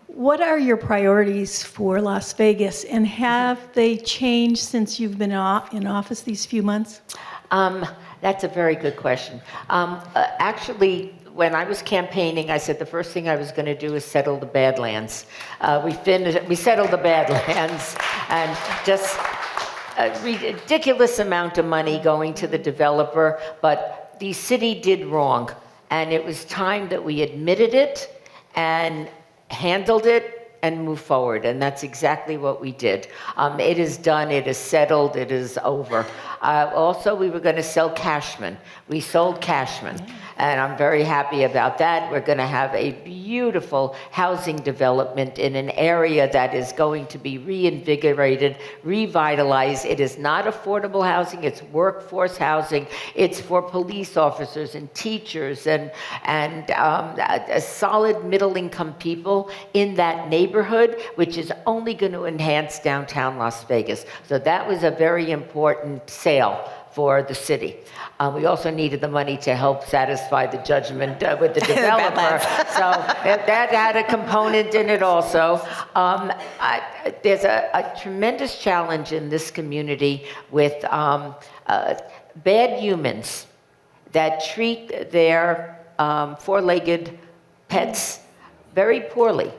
What are your priorities for Las Vegas, and have they changed since you've been in office these few months? That's a very good question. Actually, when I was campaigning, I said the first thing I was going to do is settle the Badlands. We settled the Badlands, and just a ridiculous amount of money going to the developer, but the city did wrong, and it was time that we admitted it and handled it and moved forward, and that's exactly what we did. It is done, it is settled, it is over. Also, we were going to sell Cashman. We sold Cashman, and I'm very happy about that. We're going to have a beautiful housing development in an area that is going to be reinvigorated, revitalized. It is not affordable housing, it's workforce housing. It's for police officers and teachers and solid middle-income people in that neighborhood, which is only going to enhance downtown Las Vegas. So that was a very important sale for the city. We also needed the money to help satisfy the judgment with the developer. So that had a component in it also. There's a tremendous challenge in this community with bad humans that treat their four-legged pets very poorly.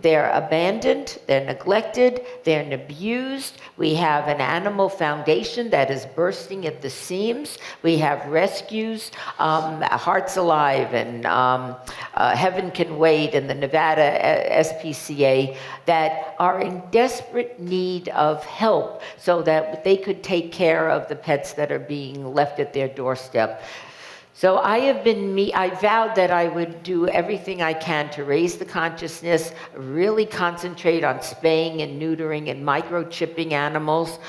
They're abandoned, they're neglected, they're abused. We have an animal foundation that is bursting at the seams. We have rescues, Hearts Alive and Heaven Can Wait and the Nevada SPCA that are in desperate need of help so that they could take care of the pets that are being left at their doorstep. So I vowed that I would do everything I can to raise the consciousness, really concentrate on spaying and neutering and microchipping animals,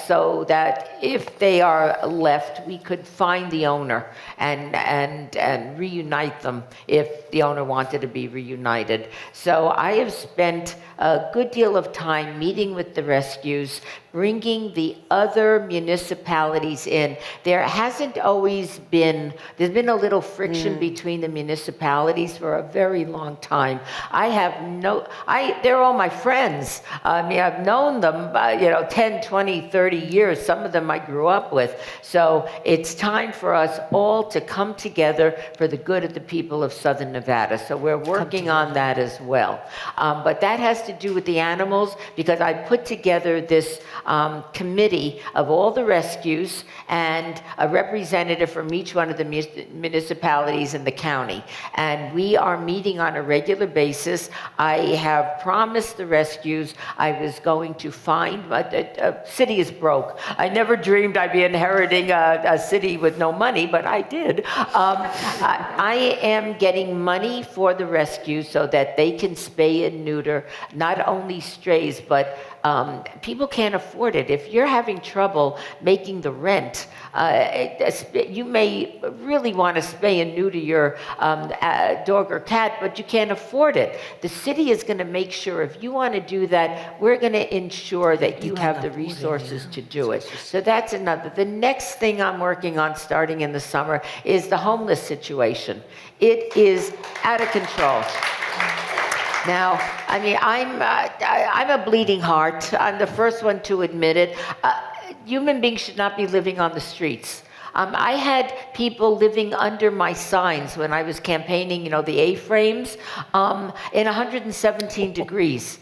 so that if they are left, we could find the owner and reunite them if the owner wanted to be reunited. So I have spent a good deal of time meeting with the rescues, bringing the other municipalities in. There's been a little friction between the municipalities for a very long time. They're all my friends. I mean, I've known them, 10, 20, 30 years. Some of them I grew up with. So it's time for us all to come together for the good of the people of Southern Nevada. So we're working on that as well. But that has to do with the animals because I put together this committee of all the rescues and a representative from each one of the municipalities in the county. And we are meeting on a regular basis. I have promised the rescues I was going to find, a city is broke. I never dreamed I'd be inheriting a city with no money, but I did. I am getting money for the rescues so that they can spay and neuter not only strays, but people can't afford it. If you're having trouble making the rent, you may really want to spay and neuter your dog or cat, but you can't afford it. The city is going to make sure if you want to do that, we're going to ensure that you have the resources to do it. So that's another. The next thing I'm working on starting in the summer is the homeless situation. It is out of control. Now, I mean, I'm a bleeding heart. I'm the first one to admit it. Human beings should not be living on the streets. I had people living under my signs when I was campaigning, the A-frames, in 117 degrees.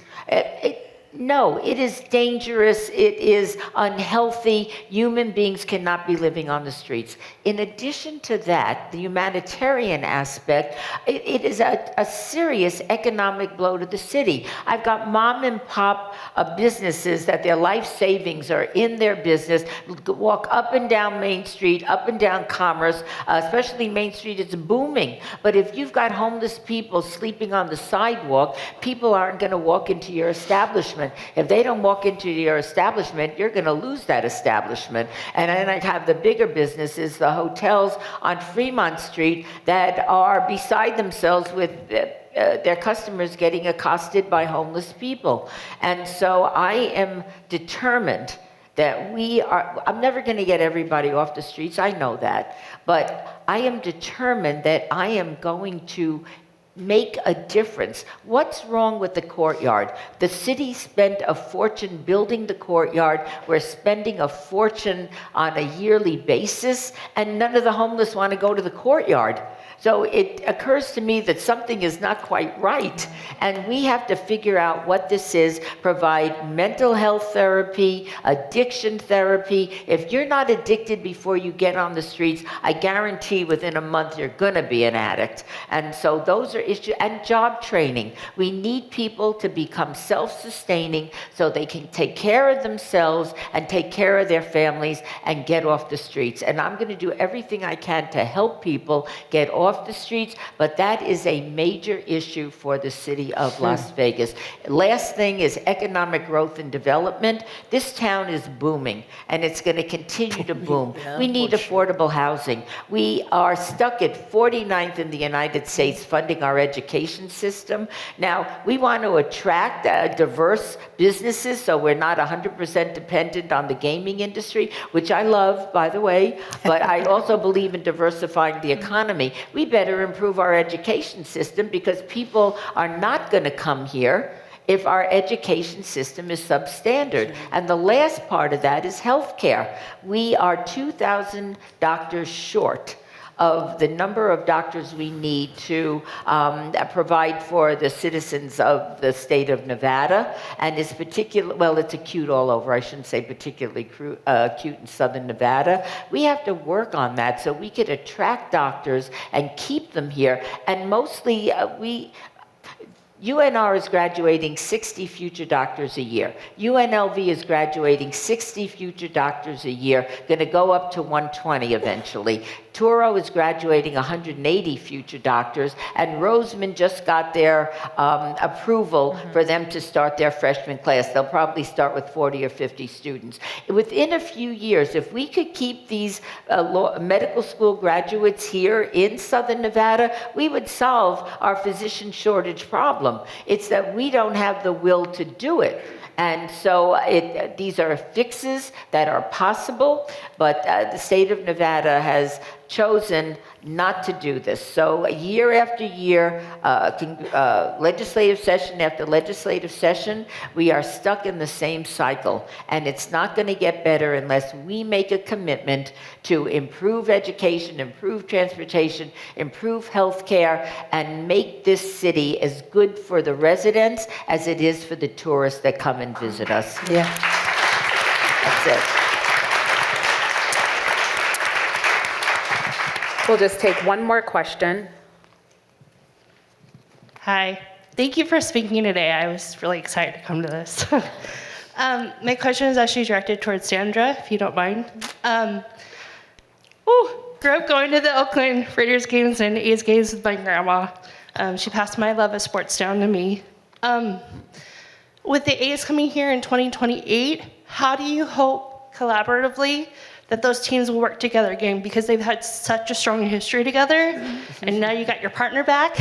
No, it is dangerous. It is unhealthy. Human beings cannot be living on the streets. In addition to that, the humanitarian aspect, it is a serious economic blow to the city. I've got mom and pop businesses that their life savings are in their business, walk up and down Main Street, up and down Commerce, especially Main Street, it's booming. But if you've got homeless people sleeping on the sidewalk, people aren't going to walk into your establishment. If they don't walk into your establishment, you're going to lose that establishment. And then I have the bigger businesses, the hotels on Fremont Street that are beside themselves with their customers getting accosted by homeless people. And so I am determined that I'm never going to get everybody off the streets, I know that. But I am determined that I am going to make a difference. What's wrong with the courtyard? The city spent a fortune building the courtyard. We're spending a fortune on a yearly basis, and none of the homeless want to go to the courtyard. So it occurs to me that something is not quite right, and we have to figure out what this is, provide mental health therapy, addiction therapy. If you're not addicted before you get on the streets, I guarantee within a month you're going to be an addict. And so those are issues, and job training. We need people to become self-sustaining so they can take care of themselves and take care of their families and get off the streets. And I'm going to do everything I can to help people get off off the streets, but that is a major issue for the city of Las Vegas. Last thing is economic growth and development. This town is booming, and it's going to continue to boom. We need affordable housing. We are stuck at 49th in the United States funding our education system. Now, we want to attract diverse businesses so we're not 100% dependent on the gaming industry, which I love, by the way, but I also believe in diversifying the economy. We better improve our education system because people are not going to come here if our education system is substandard. And the last part of that is healthcare. We are 2,000 doctors short of the number of doctors we need to provide for the citizens of the state of Nevada, and it's it's acute all over. I shouldn't say particularly acute in southern Nevada. We have to work on that so we could attract doctors and keep them here. And mostly UNR is graduating 60 future doctors a year. UNLV is graduating 60 future doctors a year, going to go up to 120 eventually. Touro is graduating 180 future doctors, and Roseman just got their approval for them to start their freshman class. They'll probably start with 40 or 50 students. Within a few years, if we could keep these medical school graduates here in Southern Nevada, we would solve our physician shortage problem. It's that we don't have the will to do it. And so these are fixes that are possible, but the state of Nevada has chosen not to do this. So year after year, legislative session after legislative session, we are stuck in the same cycle. And it's not going to get better unless we make a commitment to improve education, improve transportation, improve healthcare, and make this city as good for the residents as it is for the tourists that come and visit us. Yeah. That's it. We'll just take one more question. Hi. Thank you for speaking today. I was really excited to come to this. My question is actually directed towards Sandra, if you don't mind. Grew up going to the Oakland Raiders games and A's games with my grandma. She passed my love of sports down to me. With the A's coming here in 2028, how do you hope collaboratively that those teams will work together again, because they've had such a strong history together, and now you got your partner back?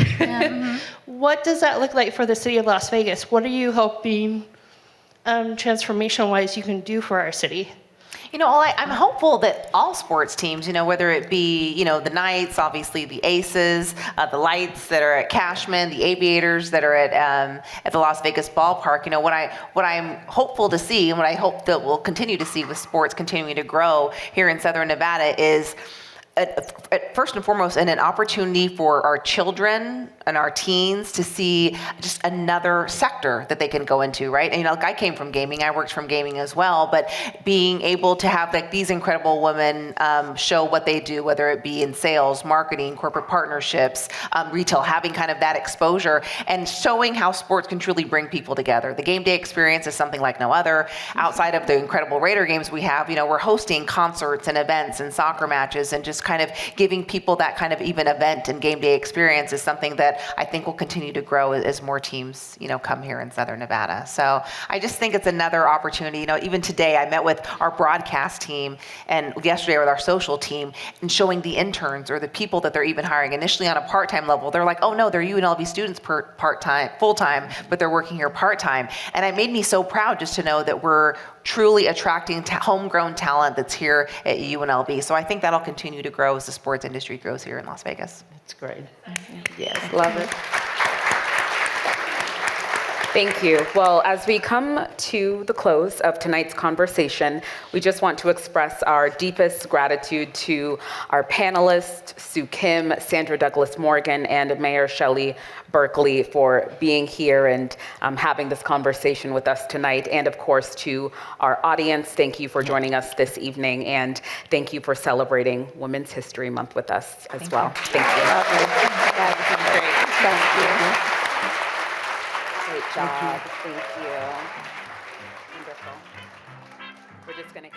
What does that look like for the city of Las Vegas? What are you hoping transformation-wise you can do for our city? I'm hopeful that all sports teams, whether it be, the Knights, obviously the Aces, the Lights that are at Cashman, the Aviators that are at the Las Vegas ballpark, what I'm hopeful to see, and what I hope that we'll continue to see with sports continuing to grow here in Southern Nevada is, first and foremost, an opportunity for our children and our teens to see just another sector that they can go into, right? And, I came from gaming, I worked from gaming as well, but being able to have these incredible women show what they do, whether it be in sales, marketing, corporate partnerships, retail, having kind of that exposure and showing how sports can truly bring people together. The game day experience is something like no other. Outside of the incredible Raider games we have, we're hosting concerts and events and soccer matches, and just kind of giving people that kind of even event and game day experience is something that I think will continue to grow as more teams, come here in Southern Nevada. So I just think it's another opportunity. Even today I met with our broadcast team, and yesterday with our social team, and showing the interns or the people that they're even hiring initially on a part-time level. They're like, oh no, they're UNLV students part-time, full-time, but they're working here part-time. And it made me so proud just to know that we're truly attracting homegrown talent that's here at UNLV. So I think that'll continue to grow as the sports industry grows here in Las Vegas. That's great. Yes, love it. Thank you. Well, as we come to the close of tonight's conversation, we just want to express our deepest gratitude to our panelists, Sue Kim, Sandra Douglas Morgan, and Mayor Shelley Berkeley for being here and having this conversation with us tonight. And of course, to our audience, thank you for joining us this evening, and thank you for celebrating Women's History Month with us as well. Thank you. Thank you. Great job. Thank you. Wonderful. We're just going to